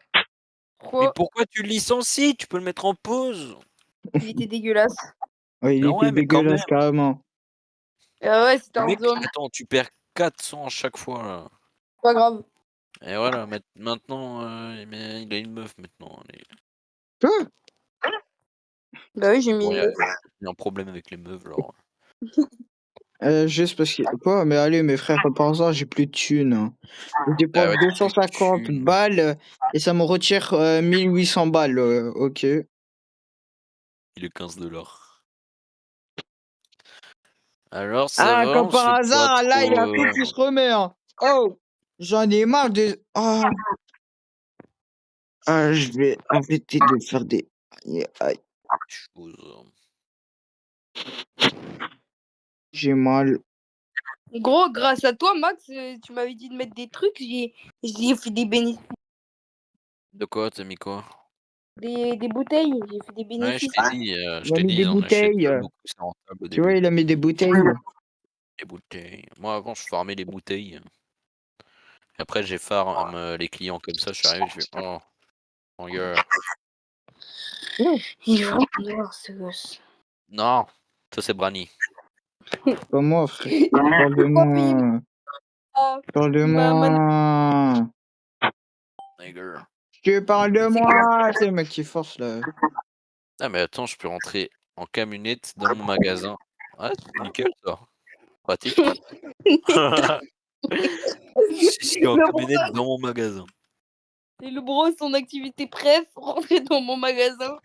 Mais Quoi? pourquoi tu le licencies? Tu peux le mettre en pause. Il était dégueulasse. Ouais, il Ah était ouais, mais quand même. dégueulasse, carrément. Ah ouais, c'était Le un mec, homme. attends, tu perds 400 à chaque fois là. Pas grave. Et voilà, maintenant, mais il a une meuf maintenant. Quoi? Bah oui, j'ai mis Bon, une meuf. il y a un problème avec les meufs, genre. Juste parce que... Quoi? Mais allez, mes frères, par hasard, j'ai plus de thunes, hein. Je dépense Ah ouais, t'as plus de 250 thunes. balles et ça me retire 1800 balles. Ok. Il est 15 $. Alors, ça Ah, va, comme on se par fait pas hasard, là, il y a tout trop. qui se remet, hein. Oh! J'en ai marre de... Je vais arrêter de faire des... Aïe, aïe, Choses. j'ai mal. Gros, grâce à toi, Max, tu m'avais dit de mettre des trucs, j'ai fait des bénéfices. De quoi, t'as mis quoi? Des bouteilles, j'ai fait des Ouais, je bénéfices. t'ai dit, Il a mis des on achète bouteilles. beaucoup, c'est rentable au Tu vois, début. il a mis des bouteilles. Les bouteilles. Moi, avant, je farmais les bouteilles. Après, j'ai farm les clients comme ça. Je suis arrivé, je fais oh, mon gars. Il est vraiment noir, ce gosse. Non, ça c'est Brani. Pas moi, frère. Parle de Pourquoi payer moi. Parle de ma moi. Nigger. Tu parles de C'est moi. C'est le mec qui force, là. Ah, mais attends, je peux rentrer en camionnette dans mon magasin. Ouais, nickel ça. Pratique. Je suis en camionnette dans mon magasin. Et le bro, son activité préf, rentrer dans mon magasin.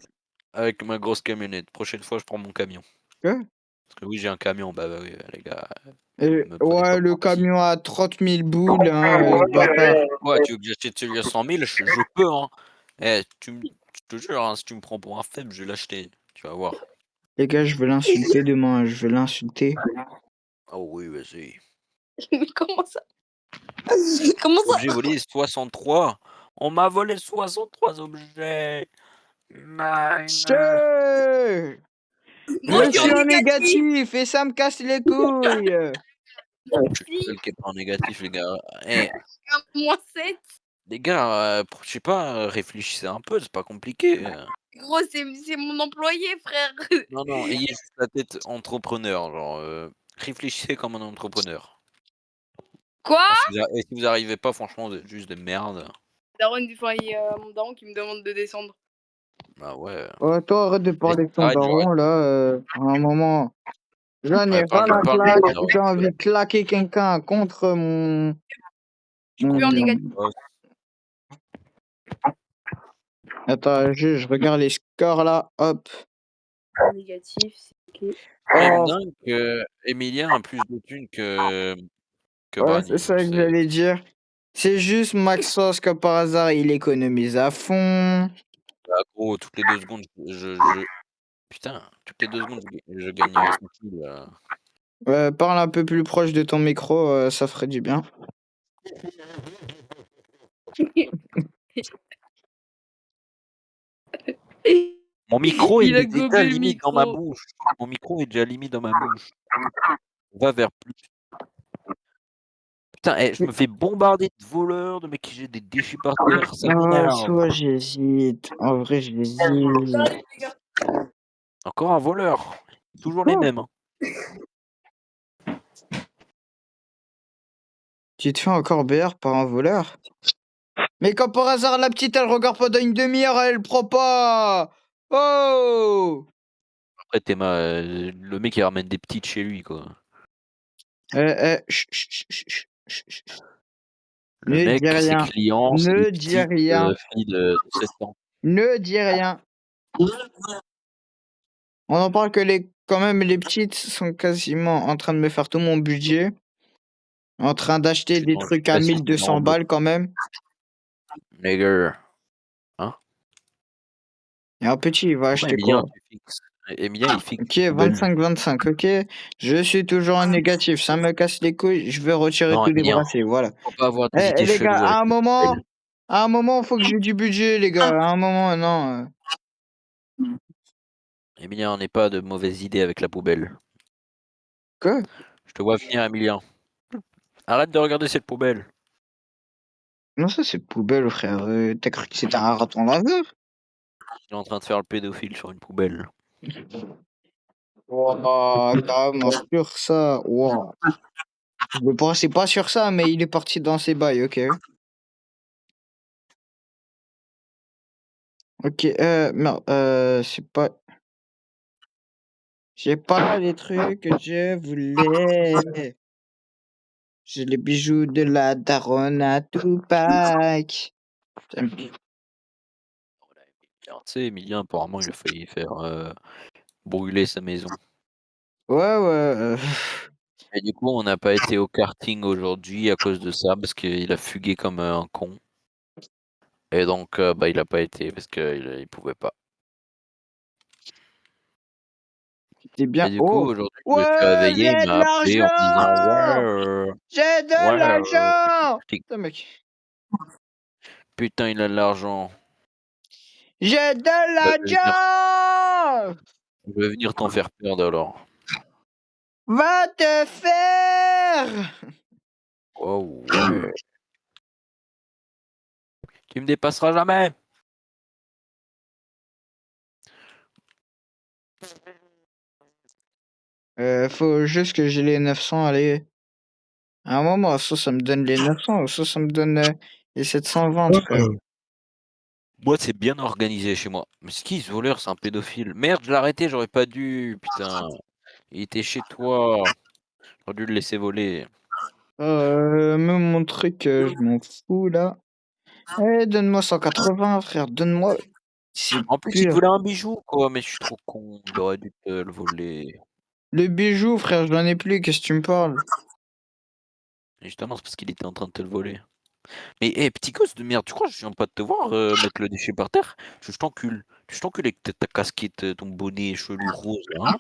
Avec ma grosse camionnette. Prochaine fois, je prends mon camion. Quoi? Parce que oui, j'ai un camion. Bah oui, les gars, Et, me prenez pas ouais, le pour un petit. camion à 30 000 boules, hein, bâtard. Ouais, tu veux que j'achète celui à 100 000? Je peux, hein. Eh, je te jure, hein, si tu me prends pour un faible, je vais l'acheter. Tu vas voir. Les gars, je vais l'insulter demain. Je vais l'insulter. Oh oui, vas-y. Mais comment ça? Comment ça? Objet volé 63. On m'a volé 63 objets. Nine. Chut! Gros, je Je suis suis en en négatif. négatif et ça me casse les couilles. Je suis le seul qui est pas en négatif, les gars. Eh, -7. les gars, je sais pas, réfléchissez un peu, c'est pas compliqué. Gros, c'est mon employé, frère. Non, non, ayez juste la tête entrepreneur, genre, réfléchissez comme un entrepreneur. Quoi? Et si vous arrivez pas, franchement, vous êtes juste des merdes. Daron, des fois, il y a mon daron qui me demande de descendre. Bah ouais. Oh, toi, arrête de parler de ton Arrête, daron, là. À un moment, j'en ai ouais, ras la parle de claque. ton daron. J'ai envie de claquer quelqu'un contre mon... Je suis plus en négatif. Attends, je regarde les scores, là. Hop. Négatif, c'est ok. Quand même Oh, dingue que Emilien a plus de thunes que ouais, c'est Brani. ça que j'allais dire. C'est juste Maxos, comme par hasard, il économise à fond. Bah, gros, toutes les 2 secondes, putain, toutes les 2 secondes, je gagne 100 kills. Parle un peu plus proche de ton micro, ça ferait du bien. Mon micro, Il il a est déjà gobé le limite dans ma micro. bouche. Mon micro est déjà limite dans ma bouche. On va vers plus. Putain, je me fais bombarder de voleurs, de mecs qui jettent des déchets par terre, ça Ah, m'énerve. soit j'hésite. En vrai, j'hésite. Encore un voleur. Toujours les mêmes. Hein. Tu te fais encore BR par un voleur? Mais quand par hasard la petite elle regarde pendant une demi-heure, elle prend pas. Oh! Après, le mec, il ramène des petites chez lui, quoi. Chut, chut, chut, chut, chut, chut. Le Ne mec, dis ses rien. clients, c'est Ne des dis petites rien. filles de 7 ans. Ne dis rien. On en parle que quand même, les petites sont quasiment en train de me faire tout mon budget. En train d'acheter des Je sais trucs à pas si c'est 1200 normal. balles quand même. Nigger. Hein? Et un petit, il va Pourquoi acheter Emilien, quoi? tu fixes? Emilien, il fixe Ok, les poubelles. 25-25, ok. Je suis toujours en négatif, ça me casse les couilles, je vais retirer Non, tous les Emilien, bracelets, voilà. faut pas avoir des idées Les gars, cheloues avec les poubelles. à un moment, faut que j'ai du budget, les gars. À un moment, non. Emilien, on n'est pas de mauvaises idées avec la poubelle. Quoi? Je te vois venir, Emilien. Arrête de regarder cette poubelle. Non, ça c'est poubelle, frère. T'as cru que c'était un raton laveur? Il est en train de faire le pédophile sur une poubelle. Wow, carrément sur ça. Wow. C'est pas sur ça, mais il est parti dans ses bails, ok. Ok, non, c'est pas. J'ai pas les trucs que je voulais. J'ai les bijoux de la daronne à Tupac. Tu sais, Emilien, apparemment, il a failli faire brûler sa maison. Ouais, ouais. Et du coup, on n'a pas été au karting aujourd'hui à cause de ça, parce qu'il a fugué comme un con. Et donc, bah, il a pas été parce qu'il pouvait pas. C'était bien. Et du coup, Oh! aujourd'hui, je me suis Ouais, réveillé, il j'ai de m'a appelé en me disant: «Ouais, l'argent! J'ai de ouais, l'argent! tic Putain, mec. putain, il a de l'argent. J'ai de Bah, l'argent! je vais venir t'en faire perdre alors». Va te faire! Oh ouais. Tu me dépasseras jamais! Faut juste que j'ai les 900, allez. À un moment, soit ça me donne les 900, soit ça me donne les 720, frère. Moi, c'est bien organisé chez moi. Mais c'est qui ce voleur? C'est un pédophile. Merde, je l'ai arrêté, j'aurais pas dû, putain. Il était chez toi. J'aurais dû le laisser voler. Même mon truc, je m'en fous, là. Eh, donne-moi 180, frère, donne-moi. C'est En plus, il te pur. volait un bijou, quoi, mais je suis trop con. Il aurait dû te le voler. Le bijou, frère, j'en ai plus, qu'est-ce que tu me parles? Et justement, c'est parce qu'il était en train de te le voler. Mais, petit gosse de merde, tu crois que je viens pas de te voir mettre le déchet par terre? Je t'encule. Je t'encule avec ta casquette, ton bonnet chelou rose, là, hein?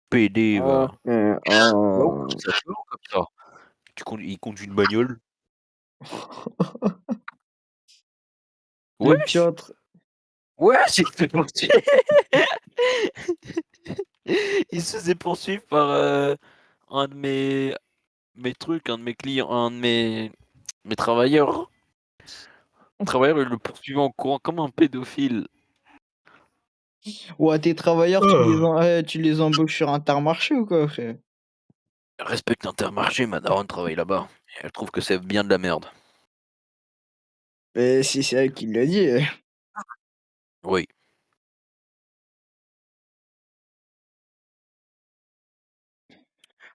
PD, Oh, va. frère, Va où oh. comme ça? Tu vas où comme ça? Il conduit une bagnole? Le Wesh! piantre. Ouais, il se fait poursuivre. Il se faisait poursuivre par un de mes trucs, un de mes clients, un de mes travailleurs. Travailleur, il le poursuivait en courant comme un pédophile. Ouais, tes travailleurs, tu les embauches sur Intermarché ou quoi, frère? Respecte Intermarché, ma daronne travaille là-bas. Elle trouve que c'est bien de la merde. Mais si c'est elle qui l'a dit. Oui.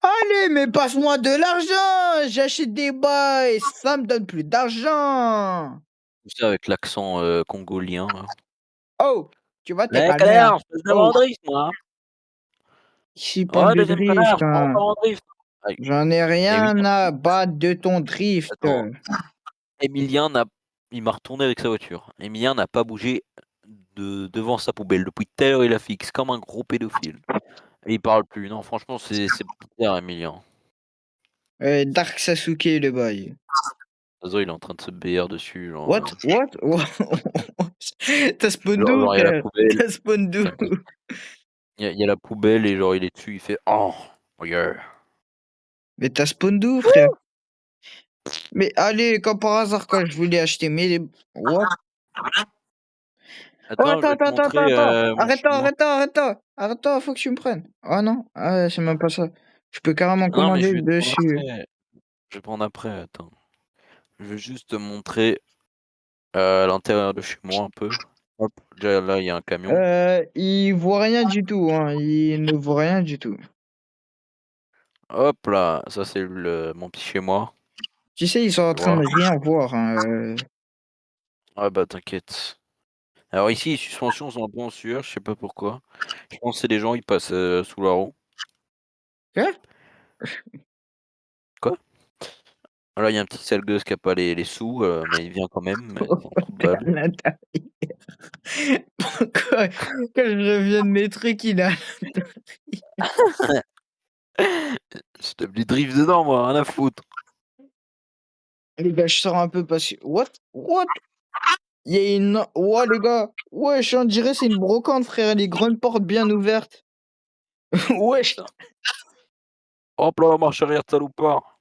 Allez, mais passe-moi de l'argent! J'achète des bails, ça me donne plus d'argent! Tout ça avec l'accent congolien, là. Oh! Tu vas te Eh calmer, hein. connard, espèce de Oh! vendriste, moi, hein. Ici, pas Ouais, de deuxième connard, drift, je pars hein. encore en drift. Aïe. J'en ai rien Emilien, à battre de ton drift. attends. Emilien n'a il m'a retourné avec sa voiture. Emilien n'a pas bougé devant sa poubelle. Depuis tout à l'heure, il la fixe comme un gros pédophile. Et il parle plus. Non, franchement, c'est bizarre, Emilien. Dark Sasuke, le bail. Oiseau, il est en train de se BR dessus, genre, What? What? T'as spawn d'où, genre il y a la frère? poubelle. T'as spawn d'où? Il y a la poubelle et genre il est dessus, il fait: «Oh, regarde». Mais t'as spawn d'où, frère? Mais allez, comme par hasard, quand je voulais acheter mes... What? Oh, Attends, je vais te montrer attends. mon chemin. Arrête-toi, faut que tu me prennes. Oh non, ah, c'est même pas ça. Je peux carrément Non, mais commander dessus. je vais te prendre après, attends. Je vais juste te montrer, l'intérieur de chez moi un peu. Hop, déjà là, il y a un camion. Il vaut rien du tout, hein. Il ne vaut rien du tout. Hop là, ça c'est mon petit chez moi. Tu sais, ils sont en train de rien voir. Hein. Ah bah t'inquiète. Alors ici, suspensions sont un peu en sueur, je sais pas pourquoi. Je pense que c'est les gens, ils passent sous la roue. Quoi? Quoi? Voilà, il y a un petit sale gosse qui a pas les sous, mais il vient quand même, mais Oh, c'est un trou de balle. à l'intérieur. Pourquoi? Quand je reviens de mes trucs, il a. Je tape du drift dedans, moi, rien à foutre. Les gars, je sors un peu parce que. What? What? Il y a une. Ouais, les gars. Wesh, on dirait c'est une brocante, frère. Les grandes portes bien ouvertes. Wesh. Hop là, marche arrière de salopard.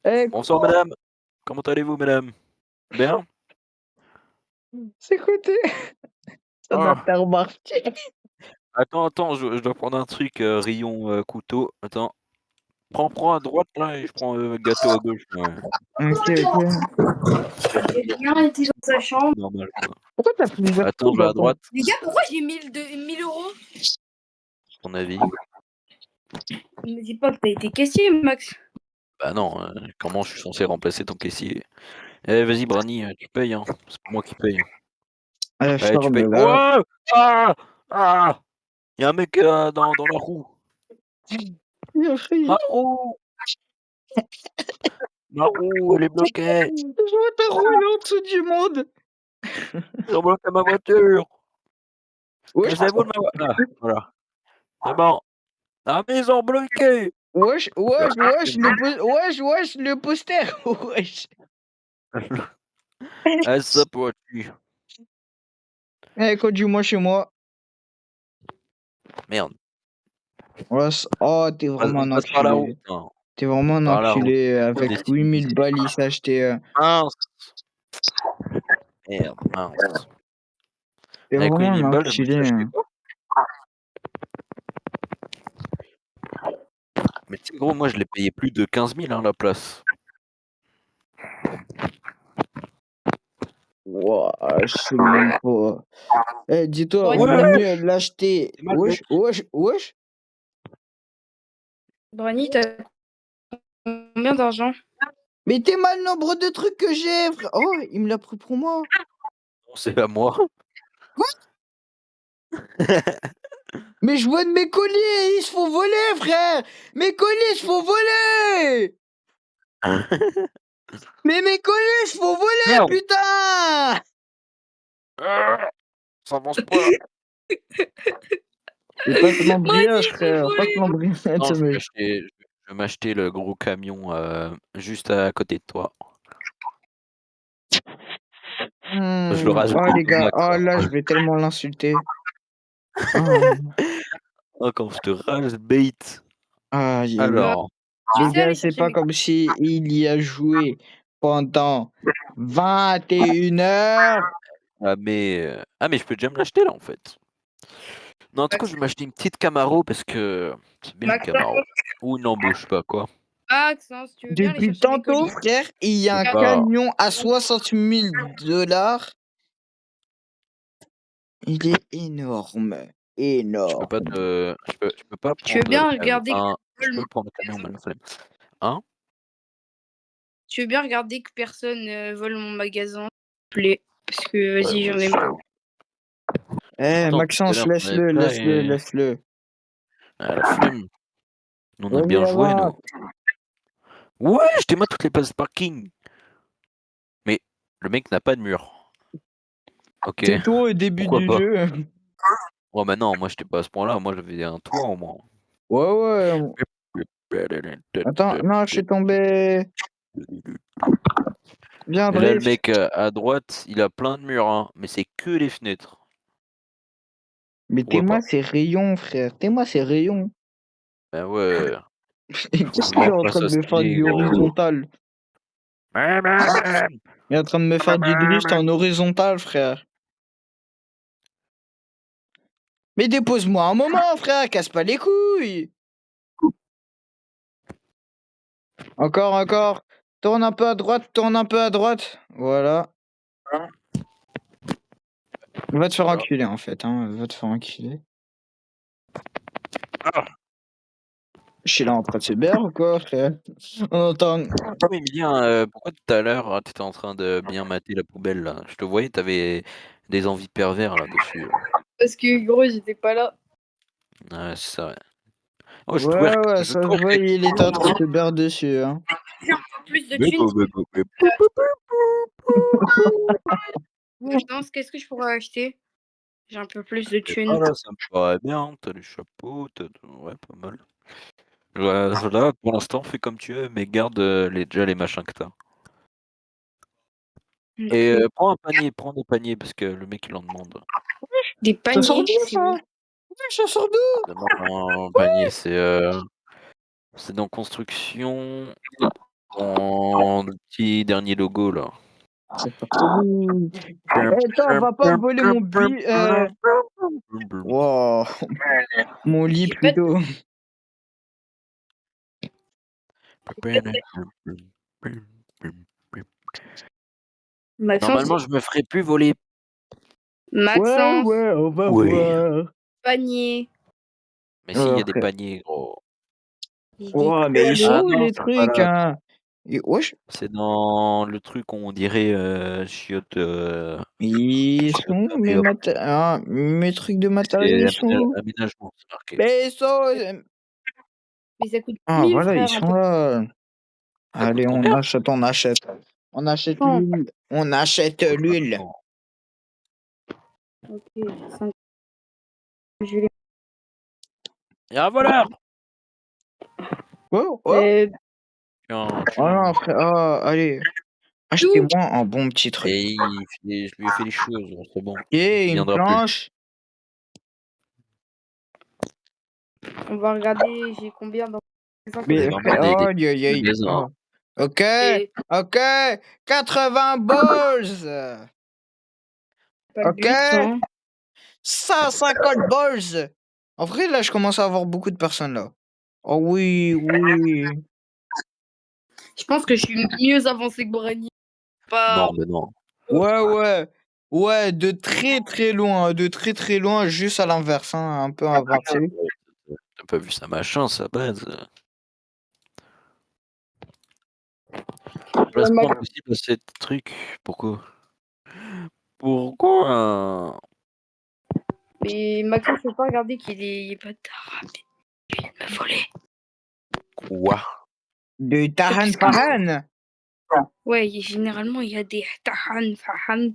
Eh, Bonsoir madame. Comment allez-vous madame? Bien? c'est côté. Ça doit Ah. faire remarquer. Attends, je dois prendre un truc, rayon, couteau. Attends. Prends à droite là et je prends, gâteau à gauche. Ouais. Ok, ok. J'ai rien été dans sa chambre. Normal quoi. Pourquoi t'as plusieurs Attends, trucs je vais dans à ton. droite. Les gars, pourquoi j'ai 1000 euros? Ton avis? Ne me dis pas que t'as été caissier, Max. Bah non, comment je suis censé remplacer ton caissier? Eh vas-y Brani, tu payes, hein. C'est pas moi qui paye. Allez, tu payes. Ferme là. Ouais! Ah! Ah! Il y a un mec, dans la roue. Ma roue! Ma roue, elle est bloquée. Je vois ta rouler en dessous du monde. Ils ont bloqué ma voiture. Wesh, Cassez-vous de ma voiture. Ah, voilà. C'est bon. La maison bloquée. wesh, wesh, le poster. Wesh. Ah, ça pour tu. Eh, conduis-moi chez moi. Merde. Ouais, oh, t'es vraiment On un passe par la enculé. route. Non, T'es vraiment un par la route. enculé Pourquoi avec des 8000 balles, il s'est acheté. mince. Merde, mince. T'es Avec vraiment un 8000 balles, je me enculé. suis acheté Hein. quoi? Mais tu sais, gros, moi, je l'ai payé plus de 15 000 hein, la place. Ouah, je sais même pas. Eh, dis-toi, Brani, vaut t'as mieux l'acheter. C'est mal, mec. Wesh. Brani, t'as combien d'argent? Mais t'es mal le nombre de trucs que j'ai, frère. Oh, il me l'a pris pour moi. Non, c'est à moi. Mais je vois de mes colliers, ils se font voler, frère. Mes colliers se font voler. Mais mes colliers se font voler, Merde. putain. Ça avance pas. Et passe Brani, l'embrayage, il fait frère. Passe voler. l'embrayage. Non, je vais Mais... acheter, je vais m'acheter le gros camion juste à côté de toi. Je le rajoute Oh, au les gars. max. Oh, Hein. là, je vais tellement l'insulter. Oh. Oh, quand je te rage bait. Aïe, aïe, aïe. Alors, Tu Les sais gars, aller c'est chercher pas mes comme si il y a joué pendant 21 heures. mais je peux déjà me l'acheter là en fait. Non, en tout cas, je vais m'acheter une petite Camaro parce que c'est bien une Max, Camaro. Ou une embauche, pas quoi. Max, hein, si tu veux bien aller Depuis chercher mes tantôt, colis. frère, il y Je a peux un pas. camion à 60 000 $. Il est énorme. Je peux pas Énorme. te. Je peux pas Tu veux prendre le bien camion. regarder que Je peux le prendre le camion, mais la flemme. Hein? tu veux bien regarder que personne vole mon magasin, s'il te plaît. Parce que Ouais, vas-y, moi j'en ai aussi. marre. Eh, Pourtant, depuis tout à Maxence, l'heure, on avait laisse-le, ça laisse-le, et. laisse-le. Ah, la flemme. Nous, on a Vas-y, bien joué, nous. avance. Ouais, je t'ai toutes les places de parking. Mais le mec n'a pas de mur. Ok, C'est toi au début pourquoi du pas? jeu. Ouais, mais non, moi, j'étais pas à ce point-là. Moi, j'avais un toit au moins. Ouais, ouais. Attends, non, je suis tombé. Bien, Et là, le drift. mec à droite, il a plein de murs, hein, mais c'est que les fenêtres. Mais Ouais, Théma, pas. c'est rayon, frère. Théma, c'est rayon. Ben ouais, Et faut qu'est-ce qu'il est vivre en face train à de me faire stylé, du gros. horizontal? Il est en train de me faire du drift en horizontal, frère. Mais dépose-moi un moment, frère, casse pas les couilles. Encore, encore. Tourne un peu à droite, tourne un peu à droite. Voilà. Va te faire Voilà. enculer, en fait. Hein. Va te faire enculer. Ah. Je suis là en train de se baire ou quoi, frère? On entend. Comme Emilien, pourquoi tout à l'heure, tu étais en train de bien mater la poubelle là? Je te voyais, tu avais des envies pervers là-dessus. Parce que gros, j'étais pas là. Ouais, c'est ça, ouais. Oh, Ouais, ouais, je ça se voit, twerk. il était en train de se baire dessus, hein. Plus de Mais thunes. go, mais go, mais Je pense, qu'est-ce que je pourrais acheter? J'ai un peu plus de et thunes. voilà, ça me paraît bien, tu as les chapeaux, ouais, pas mal. Ouais, là, pour l'instant, fais comme tu veux, mais garde, déjà les machins que tu as. Et Ok. prends des paniers parce que le mec, il en demande. Des Ça sort paniers. d'où, C'est ça? où? Ouais, ça sort d'où? Demande un panier, c'est dans construction, dans le petit dernier logo là. Ça sort d'où? Eh, toi, va pas voler mon wow, mon lit J'ai pas de... plutôt. Maxence, Normalement, je me ferais plus voler. Ouais, Maxence, ouais, on va Oui. voir. panier. Mais s'il y a des Frère. paniers, gros. J'ai dit Ouais, mais quoi, ils sont Ah où non, les c'est pas trucs, là. hein? Wesh, C'est dans le truc où on dirait chiottes, ils sont chiottes où et hop. mes trucs de matériel, C'est ils sont où? aménagement, c'est marqué. Mais ils sont. Mais ça coûte Ah, 1000 voilà, ils frère, un sont peu. là. Ça coûte Allez, on combien? achète, on achète. On achète Quand? l'huile. On achète l'huile. Non. Ok, 5. Je vais... Il y a un voleur! Oh, oh. Euh, Tiens, Oh non, tiens. frère. Ah, allez. d'où? Achetez-moi un bon petit truc. Et je lui ai fait les choses, c'est bon. Ok, Il une viendra plus. planche. On va regarder, j'ai combien dans... Vous Mais allez frère, m'emmener oh, des aïe, aïe, aïe. magasins. Oh. Ok, Et ok. 80 balls. pas le Ok. but, hein. 150 balls. En vrai, là, je commence à avoir beaucoup de personnes là. Oh oui, oui. Je pense que je suis mieux avancée que Brani. Pas... Non, mais non. Ouais, ouais. Ouais, de très très loin, juste à l'inverse, hein, un peu inversé. T'as pas vu sa machin, sa base. Ouais, Placement possible à ces trucs. Pourquoi? Pourquoi? Mais Maxence, faut pas regarder qu'il est pas tard. Il vient de me voler. Quoi? De Tahan Parce que... Fahan. Ouais, généralement, il y a des Tahan, Fahan.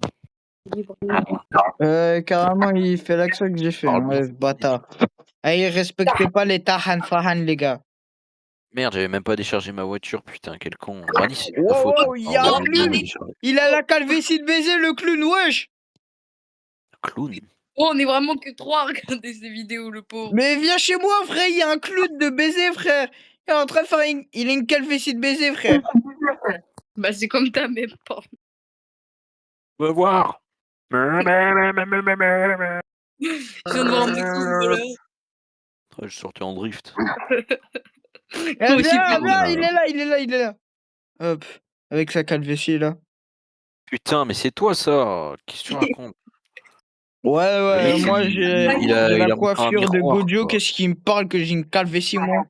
Carrément, il fait l'accent que j'ai fait, Parle hein, bien. ouais, ce bâtard. Ah, il respectait pas les Tahan Fahan, les gars. Merde, j'avais même pas déchargé ma voiture, putain, quel con. Brani, c'est ta Wow, faute. wow, il y a un J'aurais dû la clown. décharger. Il a la calvitie de baiser, le clown, wesh. Clown. Oh, on est vraiment que 3 à regarder ces vidéos, le pauvre. Mais viens chez moi, frère, il y a un clown de baiser, frère. Il est en train de faire il a une calvitie de baiser, frère. Bah, c'est comme ta même pas. Va voir. Je viens de voir Maxence voleur. Je suis sorti en drift. Eh, Moi, j'ai viens, fait... viens, il est là. Hop, avec sa calvitie, là. Putain, mais c'est toi ça. Qu'est-ce que tu racontes? Ouais, Le ouais, mec, moi, j'ai la il a montré un coiffure de miroir, Gojo, quoi. qu'est-ce qui me parle que j'ai une calvitie, moi?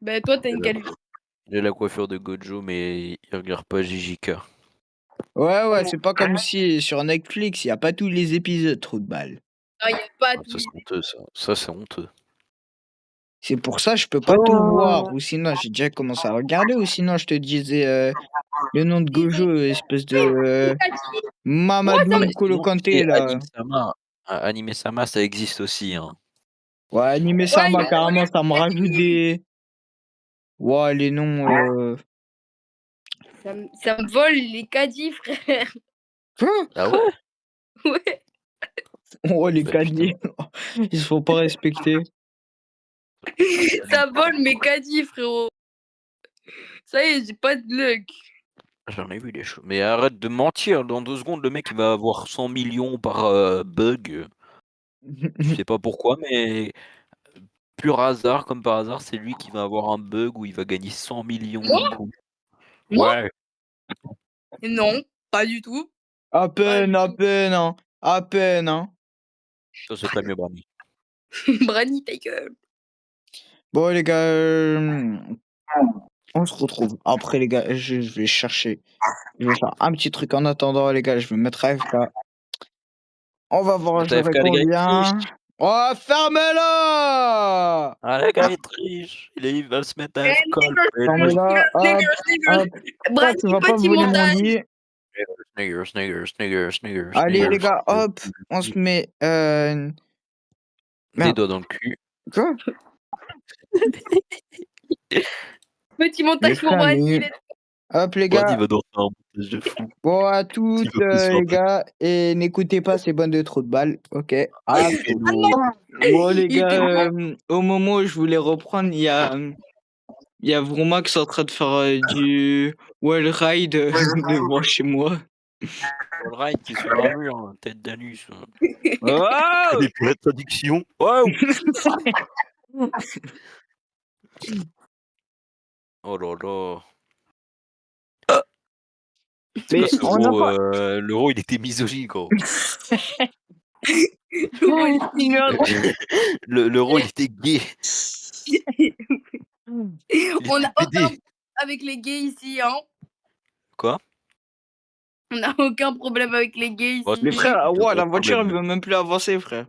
Bah, toi, t'as une calvitie. Il a la coiffure de Gojo, mais il regarde pas JJK. Ouais, ouais, c'est pas comme si sur Netflix, il y a pas tous les épisodes, trop de balles. Ah, il n'y a pas Ah, tous ça, les... c'est honteux, ça. Ça, c'est honteux. C'est pour ça, je peux pas tout voir, ou sinon, j'ai déjà commencé à regarder, ou sinon, je te disais le nom de Gojo, espèce de Mamadou Ouais, N'Golo sinon, tu Kanté, sais, là. Anime Sama, ça existe aussi, hein. Ouais, Anime Ouais, Sama, carrément, ça me rajoute des... Ouais, les noms... ça me vole les caddies, frère. Hein. Ah ouais? Ouais. Oh, les Bah putain. caddies, ils se font pas respecter. Ça vole mes caddies, frérot. Ça y est, j'ai pas de luck. J'en ai vu des choses. Mais arrête de mentir. Dans 2 secondes, le mec, il va avoir 100 millions par bug. Je sais pas pourquoi, mais pur hasard, comme par hasard, c'est lui qui va avoir un bug où il va gagner 100 millions d'un coup. Moi? Ouais. Non, pas du tout. À Pas du peine, à tout. peine, hein. À peine, hein. Ça, c'est pas mieux, Brani. Brani, ta gueule. Bon, les gars, on se retrouve après, les gars. Je vais chercher. Je vais faire un petit truc en attendant, les gars. Je vais mettre AFK. On va voir, Mettre j'aurai AFK, les gars, il combien. triche. Oh, fermez-la! Ah, les gars, il triche. Il va se mettre AFK. Fermez-la, hop, hop. Toi, tu Brady, vas pas me petit voler mon montage. lit. Allez, les gars, hop, on se met. Des Merde. doigts dans le cul. Quoi? Petit Les montage pour frères, Brady. mais- Hop, les Brady gars. va devoir faire un montage de fou. Bon, à S'il toutes, veut plus se les faire gars. Et n'écoutez pas ces bonnes de trous de balles. Ok. Ah, À c'est toutes. lourd. Bon, les Il était gars, au moment où je voulais reprendre, il y a Vroma qui est en train de faire du wall ride devant chez moi. Wallride, c'est sur un mur, hein, tête d'anus. Oh! Et puis la traduction. Wow! Oh là là. Mais C'est quoi ce on n'a gros pas. l'euro, il était misogyne, gros. L'euro, il était gay. Il On était a aucun pédé. problème avec les gays ici, hein. Quoi? On n'a aucun problème avec les gays Oh, ici. Mais frère, de ouais, gros la voiture, elle problèmes. veut même plus avancer, frère.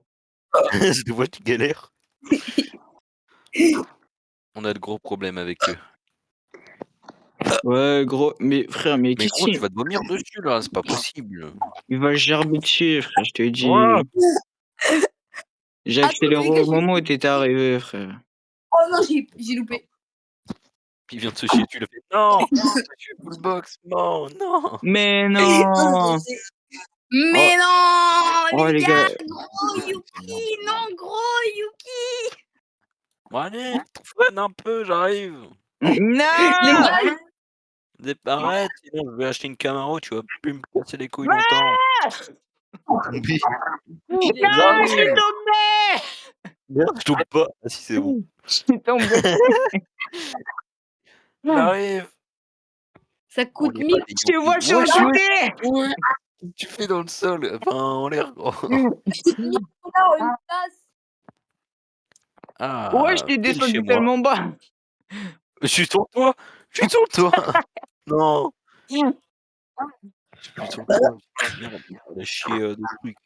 Je vois, tu galères. On a de gros problèmes avec eux. Ouais, gros. Mais frère, mais Mais qu'est-ce gros, tu qu'il. vas te vomir dessus, là, c'est pas possible. Il va gerber dessus, frère, je te dis. Ouais. J'ai Attends, accéléré les gars, au moment où t'étais arrivé, frère. Oh non, j'ai loupé. Puis il vient de se chier, tu le fais. Non! Je suis full box. Non, non! Mais non! Mais non, Oh, les gars. gros Yuki, non, gros Yuki. Bon, allez, freine un peu, j'arrive. Les Non! gars, Arrête, sinon je vais acheter une Camaro, tu vas plus me casser les couilles longtemps. Oui. Non, je suis J'arrive! tombé! Merde, je tombe pas. Ah si, c'est bon. Je suis tombé. J'arrive! ça On coûte est 1000. pas des Je te vois yuppies. Wesh, chuter! ouais. Qu'est-ce que tu fais dans le sol? Enfin, en l'air, gros. Une tasse. Ah, Ouais, je t'ai pile chez descendu moi. tellement bas. Je suis sur toi! Je suis sur le toit! Non! Je suis sur le toit. Merde, on a chié de trucs.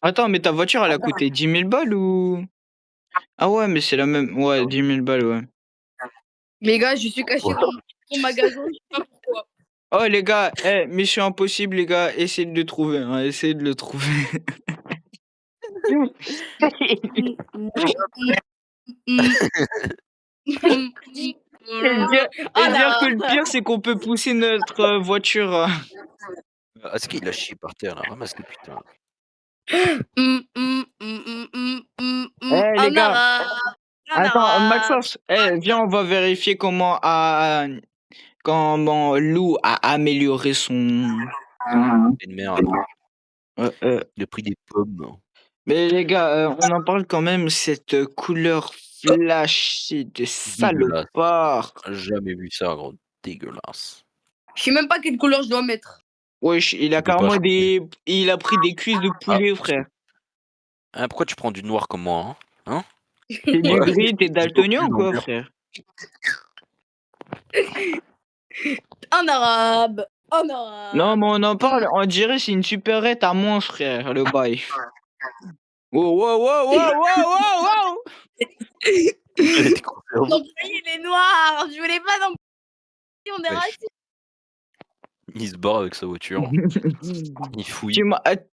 Attends, mais ta voiture, elle a coûté 10 000 balles ou. Ah ouais, mais c'est la même. Ouais, 10 000 balles, ouais. Les gars, je suis caché dans mon magasin, je sais pas pourquoi. Oh, les gars, mission impossible, les gars, essayez de le trouver, hein, essayez de le trouver. Et dire que le pire, c'est qu'on peut pousser notre voiture. Ah, c'est qu'il a chié par terre là? Ramasse-le, putain. Les gars, Un attends, arabe. Maxence, viens, on va vérifier comment Lou a amélioré son. C'est une merde. Il a pris des pommes. Mais les gars, on en parle quand même, cette couleur flashée de salopard. Jamais vu ça, gros. Dégueulasse. Je sais même pas quelle couleur je dois mettre. Wesh, il a Tu peux pas carrément changer. il a pris des cuisses de poulet, frère. Hein, pourquoi tu prends du noir comme moi, hein? T'es du gris, t'es Je vois daltonien plus ou quoi, l'ambiance. frère? Un arabe. Un arabe. Non, mais on en parle, on dirait c'est une supérette à mon frère, le bail. Wow, wow, wow, wow, wow, wow, wow! Elle était conservée. L'employé, il est noir. Je voulais pas d'employé, on est Wesh. raciste. Il se barre avec sa voiture. Il fouille.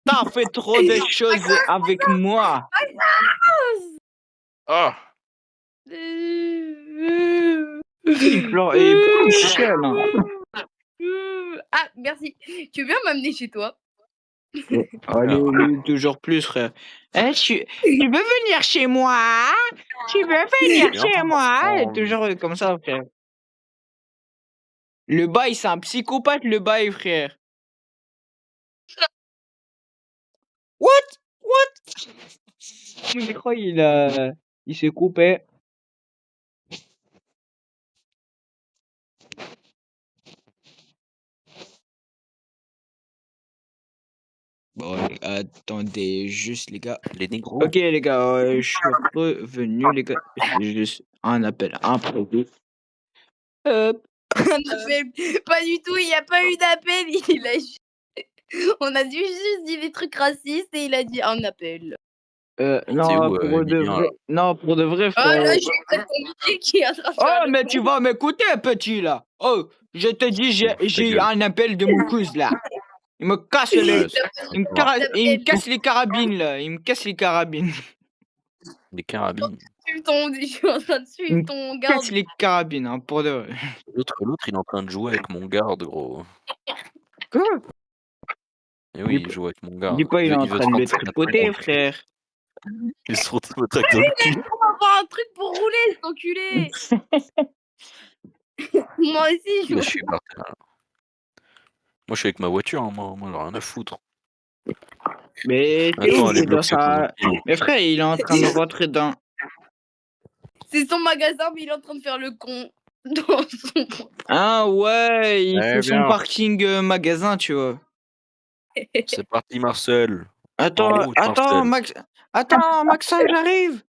T'as fait trop de choses avec moi. Ah! Il pleure et il chiale. Hein. Ah, merci. Tu veux bien m'amener chez toi? Allez, toujours plus, frère. Tu veux venir chez moi? Tu veux venir chez moi? Et toujours comme ça, frère. Le bail, c'est un psychopathe, le bail, frère. What? Je crois il s'est coupé. Bon, attendez juste, les gars. Les négros. Ok, les gars, je suis revenu, les gars. C'est juste un appel imprévu. Un appel. Pas du tout, il n'y a pas eu d'appel. On a juste dit des trucs racistes et il a dit un appel. Non, où, pour de Emilien, vrai. là Non, pour de vrai, Oh frère. là, j'ai ton pied qui est en train de faire Oh, le mais con. tu vas m'écouter, petit, là. Oh, je te dis, ta j'ai gueule. un appel de mon cousin, là. Il me casse les... Ouais, c'est Il me, sympa. il me casse les carabines, là. Il me casse les carabines. Les carabines. Je suis en train de Il suivre me ton casse garde. les carabines, hein, pour de vrai. L'autre, il est en train de jouer avec mon garde, gros. Quoi? Et oui, il joue avec mon garde. Dis pas, il est en veut train se de le rentrer ma traque dans tripoter, le cul. frère. Il se rentre ma traque dans le cul. On va avoir un truc pour rouler, cet enculé. Moi aussi, je Il a chié par terre. Moi, je suis avec ma voiture, hein, moi, j'en ai rien à foutre. Mais t'es Attends, où? elle est T'es dans bloquée pendant sa... le kilo. Mais frère, il est en train de rentrer dans... C'est son magasin, mais il est en train de faire le con dans son. Ah ouais, il Eh fait son bien, parking magasin, tu vois. c'est parti, Marcel. En Attends, route, Marcel. Attends, Maxence, j'arrive.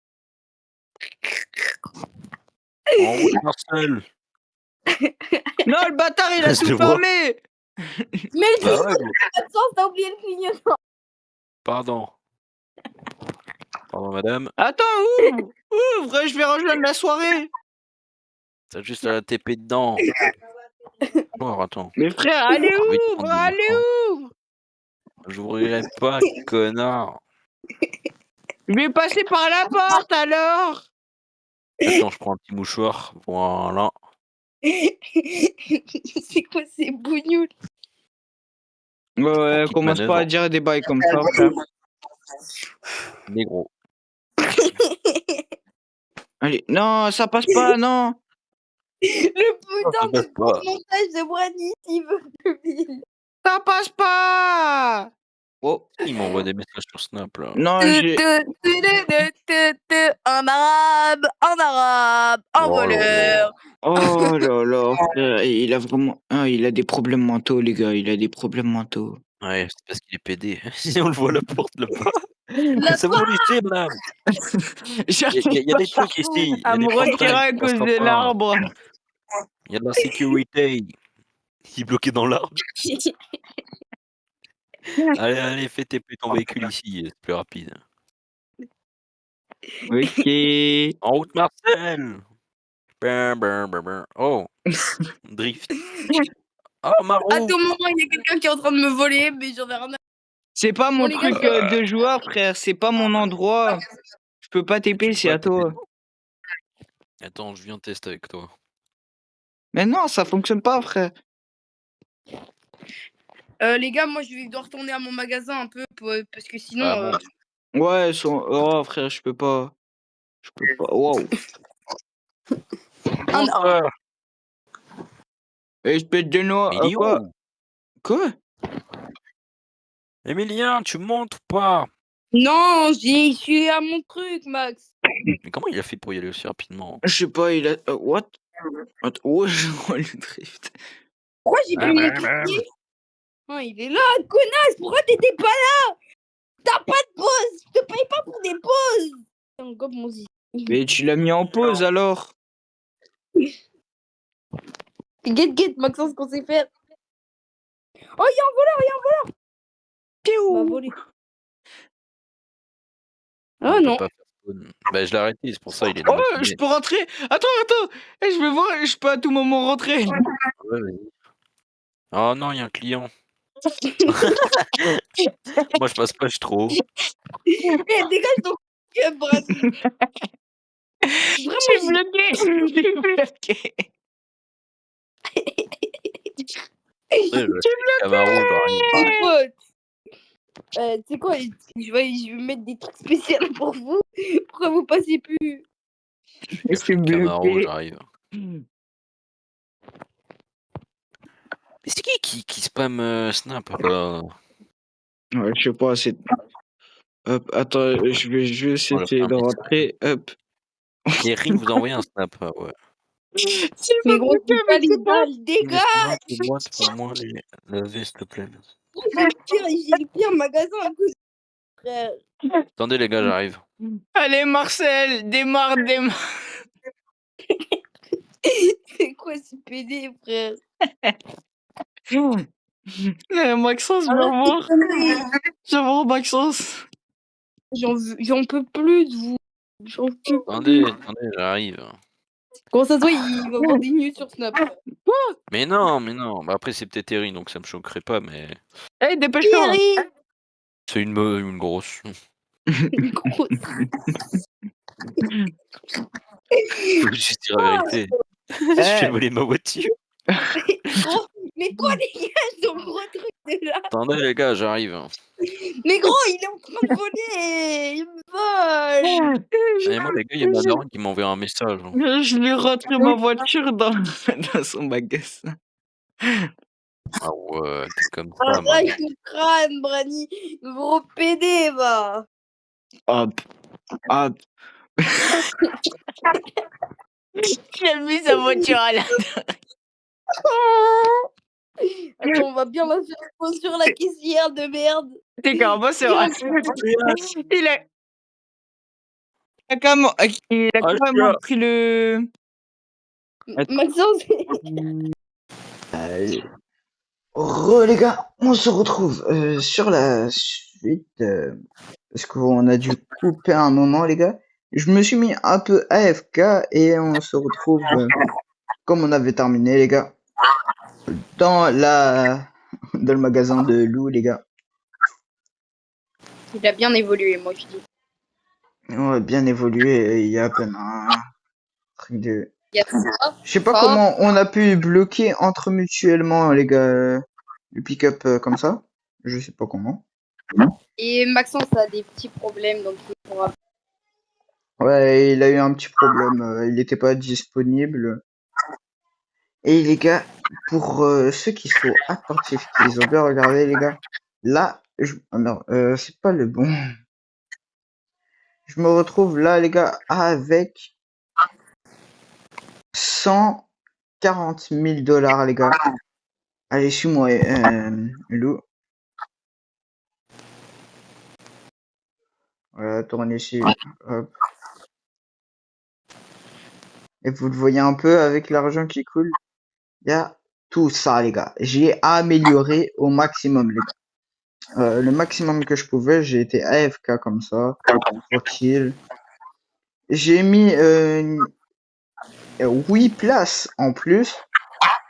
En route, Marcel. Non, le bâtard, il a Je tout le vois. fermé. Mais le Bah ouais, clignotant, Maxence, t'as oublié le clignotant. pardon. Pardon, madame. Attends, ouvre, je vais rejoindre la soirée. T'as juste à la TP dedans. Oh, attends. Mais frère, allez, Je vais te ouvre, prendre mon allez, mouchoir. ouvre. J'ouvrirai pas, connard. Je vais passer par la porte, alors. Attends, je prends un petit mouchoir. Voilà. C'est quoi ces bougnoules? Ouais, Petite commence pas manœuvre. à dire des bails comme ça, frère. Négro. Allez, non, ça passe pas, non. Le putain ça de passe pas. montage de Brani, il veut plus. Ça passe pas. Oh, Il m'envoie des messages sur Snap, là. non, j'ai... Un arabe, un Oh là là. voleur. Oh là là, frère, il a vraiment... Ah, il a des problèmes mentaux, les gars, il a des problèmes mentaux. Ouais, c'est parce qu'il est pédé. Si on le voit à la porte là-bas. La C'est bon lycée, madame. Il y a des trucs ici. Il y à a me des portails retirer à qui cause passera de pas. l'arbre. Il y a de la sécurité. Il est bloqué dans l'arbre. Allez, fais TP ton véhicule ici, c'est plus rapide. Ok. En route, Marcel. Oh, drift. Oh, ma À roue. tout moment, il y a quelqu'un qui est en train de me voler, mais j'en ai rien à. C'est pas mon Bon, les gars, truc de joueur, frère. C'est pas mon endroit. Je peux pas TP, c'est à toi. Attends, je viens tester avec toi. Mais non, ça fonctionne pas, frère. Les gars, moi, je vais devoir retourner à mon magasin un peu parce que sinon. Ah, Ouais, oh, frère, je peux pas. Je peux pas. Wow. Ah non. Espèce de noix. Il est Quoi? où? Quoi? Emilien, tu montes ou pas? Non, je suis à mon truc, Max. Mais comment il a fait pour y aller aussi rapidement? Je sais pas, il a. What? Ouais, je vois le drift. Pourquoi j'ai plus mon pied? Oh, il est là, connasse. Pourquoi t'étais pas là? T'as pas de pause. Je te paye pas pour des pauses. On gobe mon zizi. Mais tu l'as mis en pause alors? Get, Maxence, qu'on sait faire. Oh, il y a un voleur, T'es Il m'a où? volé. On Oh peut non. pas faire spawn. Bah, je l'ai arrêté, c'est pour ça il est Oh, dans je peux rentrer? Attends. Eh, je vais voir, je peux à tout moment rentrer. Ouais, vas-y. Oh non, il y a un client. Moi, je passe pas, je suis trop haut. Eh, dégage ton cul, Brani. Je suis bloqué. Je suis bloqué. Ouais, Camaro, j'arrive. Pote. Tu sais quoi, je vais mettre des trucs spéciaux pour vous. Pourquoi vous passez plus? Je suis Camaro, bloqué. j'arrive. Mais c'est qui spam Snap là? Ouais, je sais pas, c'est. Hop, attends, je vais juste essayer de rentrer. Hop. Thierry vous envoie un Snap, ouais. C'est Mais pas gros, bloqué, c'est pas mais les c'est pas. balles, dégage. Pour moi, la veste, s'il te plaît. J'ai le pire magasin à cause de frère. Attendez les gars, j'arrive. Allez, Marcel, démarre. C'est quoi ce PD, frère? Maxence, Arrête de conneries. je vais voir Maxence. J'en peux plus de vous. J'en peux Attendez, plus. attendez, j'arrive. Comment ça se voit, il va avoir des news sur Snap. Mais non, mais non. Bah après, c'est peut-être Terry, donc ça me choquerait pas, mais Hey, dépêche-toi. Thierry. c'est une grosse. Une grosse. Faut juste dire la vérité. Je fais voler ma voiture. Gros, mais quoi, dégage ton gros truc de là. Attendez les gars, j'arrive. Mais gros, il est en train de voler. Il me vole. Et moi les gars, il y a ma daronne qui m'a envoyé un message. Je lui rentre ma voiture dans son magasin. Ah ouais, t'es comme ça, maman. Arrache le crâne, Brani. Gros PD, va. Hop. J'ai mis sa voiture à la... Attends, on va bien la faire pause sur la caissière de merde. T'es carrément, c'est vrai. Il a carrément, pris le... Maxence, Les gars, on se retrouve sur la suite parce qu'on a dû couper un moment, les gars. Je me suis mis un peu AFK et on se retrouve comme on avait terminé, les gars, dans le magasin de Lou, les gars. il a bien évolué, moi je dis. On a bien évolué. Il y a à peine un truc de. Il y a ça. Je sais pas ça. comment on a pu bloquer entre mutuellement, les gars, le pick-up comme ça. Je sais pas comment. Et Maxence a des petits problèmes, donc il pourra. Ouais, il a eu un petit problème. Il n'était pas disponible. Et les gars, pour ceux qui sont attentifs, qu'ils ont bien regardé, les gars, là, ah non, c'est pas le bon. Je me retrouve là, les gars, avec 140 000 $, les gars. Allez, suis-moi, Lou. Voilà, tournez ici. Hop. Et vous le voyez un peu avec l'argent qui coule. Il y a tout ça, les gars. J'ai amélioré au maximum, les gars. Le maximum que je pouvais, j'ai été AFK comme ça, tranquille. J'ai mis 8 places en plus.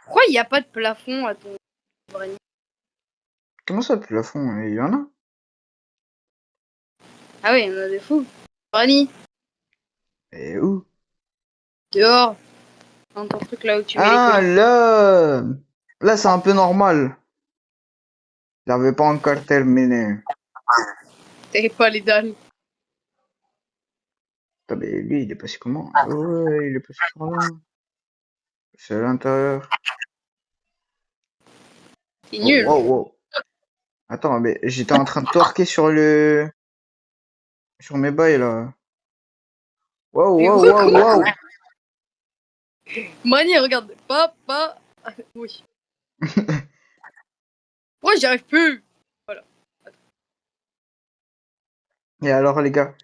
Pourquoi il n'y a pas de plafond à ton Brani? Comment ça, plafond? Il y en a? Ah ouais, il y en a des fous. Brani, Et où? dehors. Dans ton truc là où tu mets Ah, les là! Là, c'est un peu normal. J'avais pas encore terminé. T'avais pas les dalles. Putain, mais lui, il est passé comment? Ouais, il est passé par là. C'est à l'intérieur. C'est nul. Oh, wow. Attends, mais j'étais en train de torquer sur mes bails, là. Wow, Mais wow, quoi, wow, wow. Brani, regarde. Papa. Oui. Pourquoi j'y arrive plus? Et alors, les gars,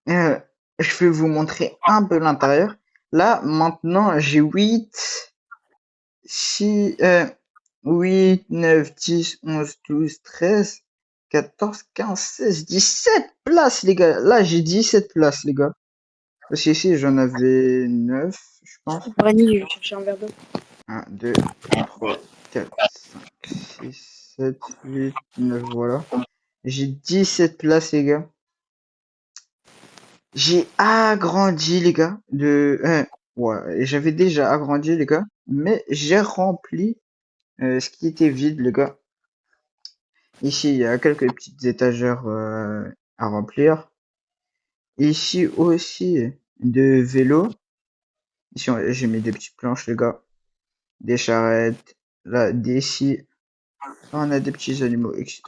je vais vous montrer un peu l'intérieur. Là, maintenant, j'ai 8, 6, 8, 9, 10, 11, 12, 13, 14, 15, 16, 17 places, les gars. Là, j'ai 17 places, les gars. Parce qu'ici, j'en avais 9, je pense. Brani, je vais chercher un verre d'eau. 1, 2, 3, 4, 5, 6, 7, 8, 9, voilà. J'ai 17 places, les gars. J'ai agrandi, les gars, ouais, j'avais déjà agrandi, les gars, mais j'ai rempli ce qui était vide, les gars. Ici, il y a quelques petites étagères à remplir. Ici aussi, de vélos. Ici, j'ai mis des petites planches, les gars. Des charrettes. Là, d'ici, on a des petits animaux, etc.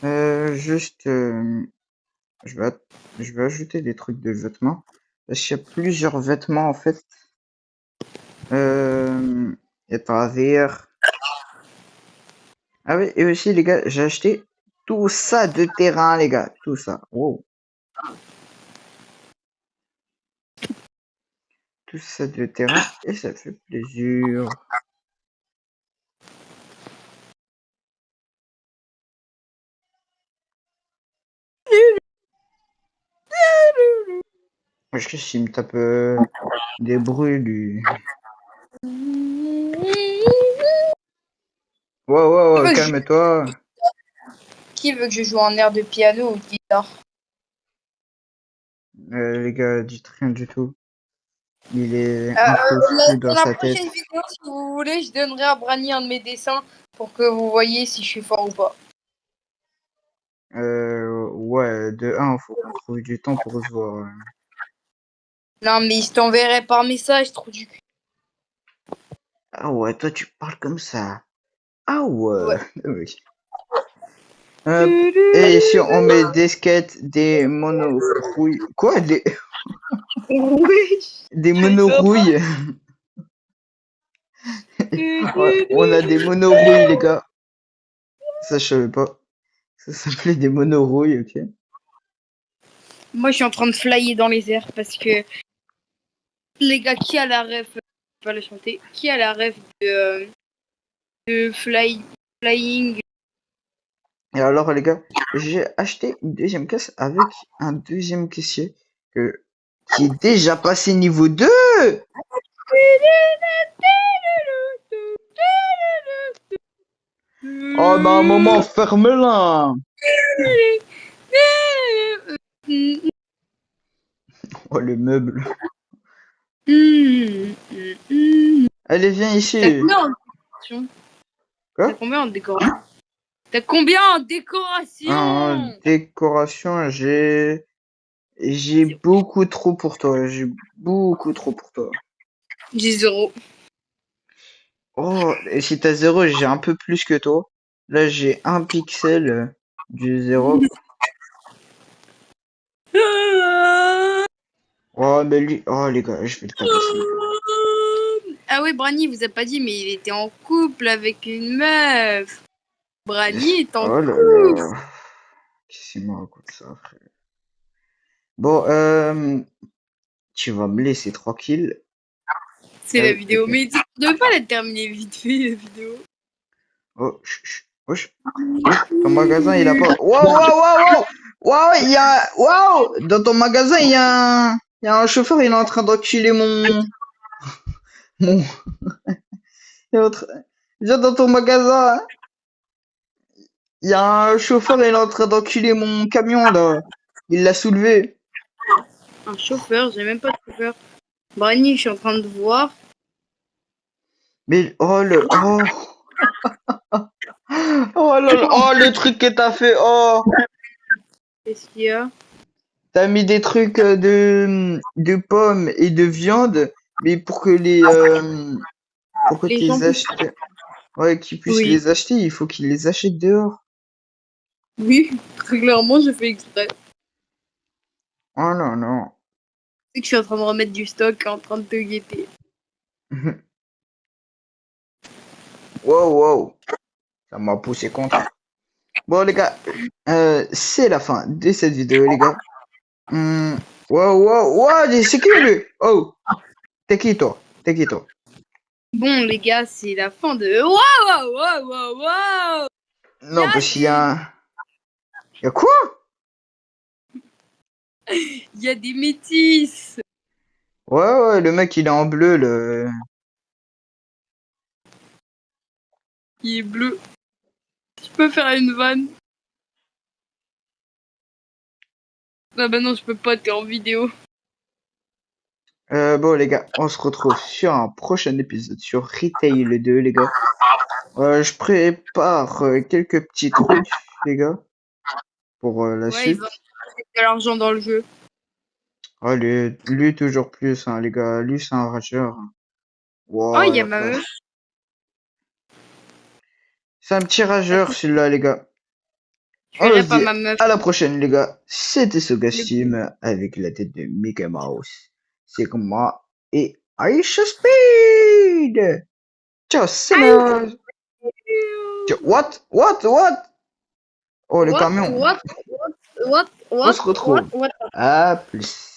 Juste, je vais ajouter des trucs de vêtements. Parce qu'il y a plusieurs vêtements, en fait. Il y a pas rire. Ah oui, et aussi, les gars, j'ai acheté tout ça de terrain, les gars. Tout ça. Wow. Tout ça de terrain. Et ça fait plaisir. Wesh, qu'est-ce qu'il me tape des bruits, lui. Ouais, Qui veut que je, calme-toi. qui veut que je joue en air de piano ou de guitare? Les gars, dites rien du tout. Il est un peu fou dans Dans la sa tête. prochaine vidéo, si vous voulez, je donnerai à Brani un de mes dessins pour que vous voyez si je suis fort ou pas. Ouais, de un, faut qu'on trouve du temps pour se voir. Non, mais je t'enverrai par message, trop du cul. Ah ouais, toi, tu parles comme ça. Ah ouais. Ouais. Oui. Hop. Et si on met des skates, des monorouilles. Quoi? Oui. Des monorouilles. Ouais, on a des monorouilles, les gars. Ça, je savais pas. Ça s'appelait des monorouilles, ok. Moi, je suis en train de flyer dans les airs parce que les gars, qui a la ref, je vais pas la chanter, qui a la ref de flying? Et alors, les gars, j'ai acheté une deuxième caisse avec un deuxième caissier qui est déjà passé niveau 2. Oh, bah, à un moment, ferme-la. Oh, le meuble. Allez, viens T'as ici. combien en décoration? Quoi? T'as combien en décoration? T'as combien en En décoration? décoration, j'ai beaucoup trop pour toi. J'ai beaucoup trop pour toi. J'ai 0. Oh, et si t'as 0, j'ai un peu plus que toi. Là, j'ai un pixel du 0. Oh, mais lui, oh les gars, je vais le tabasser. Ah ouais, Brani vous a pas dit, mais il était en couple avec une meuf. Brani est en Oh là couple. là. Qu'est-ce qu'il me raconte ça, frère? Bon, tu vas me laisser tranquille. C'est la vidéo. Mais tu ne devais pas la terminer vite fait, la vidéo. Oh, wesh, wesh, ton magasin, il a pas. Waouh! Waouh! Waouh! Dans ton magasin, il y a un chauffeur, il est en train d'enculer mon, il est en train- Viens dans ton magasin, hein. Il y a un chauffeur, il est en train d'enculer mon camion, là. Il l'a soulevé. Un chauffeur, j'ai même pas de chauffeur. Brani, je suis en train de voir. Mais, oh là là, oh, le truc que t'as fait, oh. Qu'est-ce qu'il y a? T'as mis des trucs de pommes et de viande, mais pour que Les tu gens les puissent. achètes, ouais, qu'ils puissent Oui. les acheter, il faut qu'ils les achètent dehors. Oui, très clairement, je fais exprès. Oh non, non. C'est que je suis en train de remettre du stock, en train de te guetter. Wow, ça m'a poussé contre. Bon, les gars, c'est la fin de cette vidéo, les gars. C'est qui lui? Oh, t'es qui toi? T'es qui toi? Bon, les gars, c'est la fin de. Waouh! Il y Non, a parce qu'il y des. a un... Y a quoi? Il y a des métis. Ouais, le mec, il est en bleu, le... Il est bleu. Je peux faire une vanne. Ah bah non, je peux pas, t'es en vidéo. Bon, les gars, on se retrouve sur un prochain épisode sur Retail 2, les gars. Je prépare quelques petits trucs, les gars, pour la Ouais, il suite. va mettre de l'argent dans le jeu. Oh, lui, toujours plus, hein, les gars. Lui, c'est un rageur. Oh, Wow, il y a la ma meuf. vache. C'est un petit rageur, celui-là, les gars. Je On verrai se pas dit ma meuf. à la prochaine, les gars. C'était Le- Sogastim avec la tête de Mickey Mouse. C'est comme moi et Aisha Speed. Ciao, c'est Aïe. What? Oh, le camion. What? On se retrouve. What? À plus.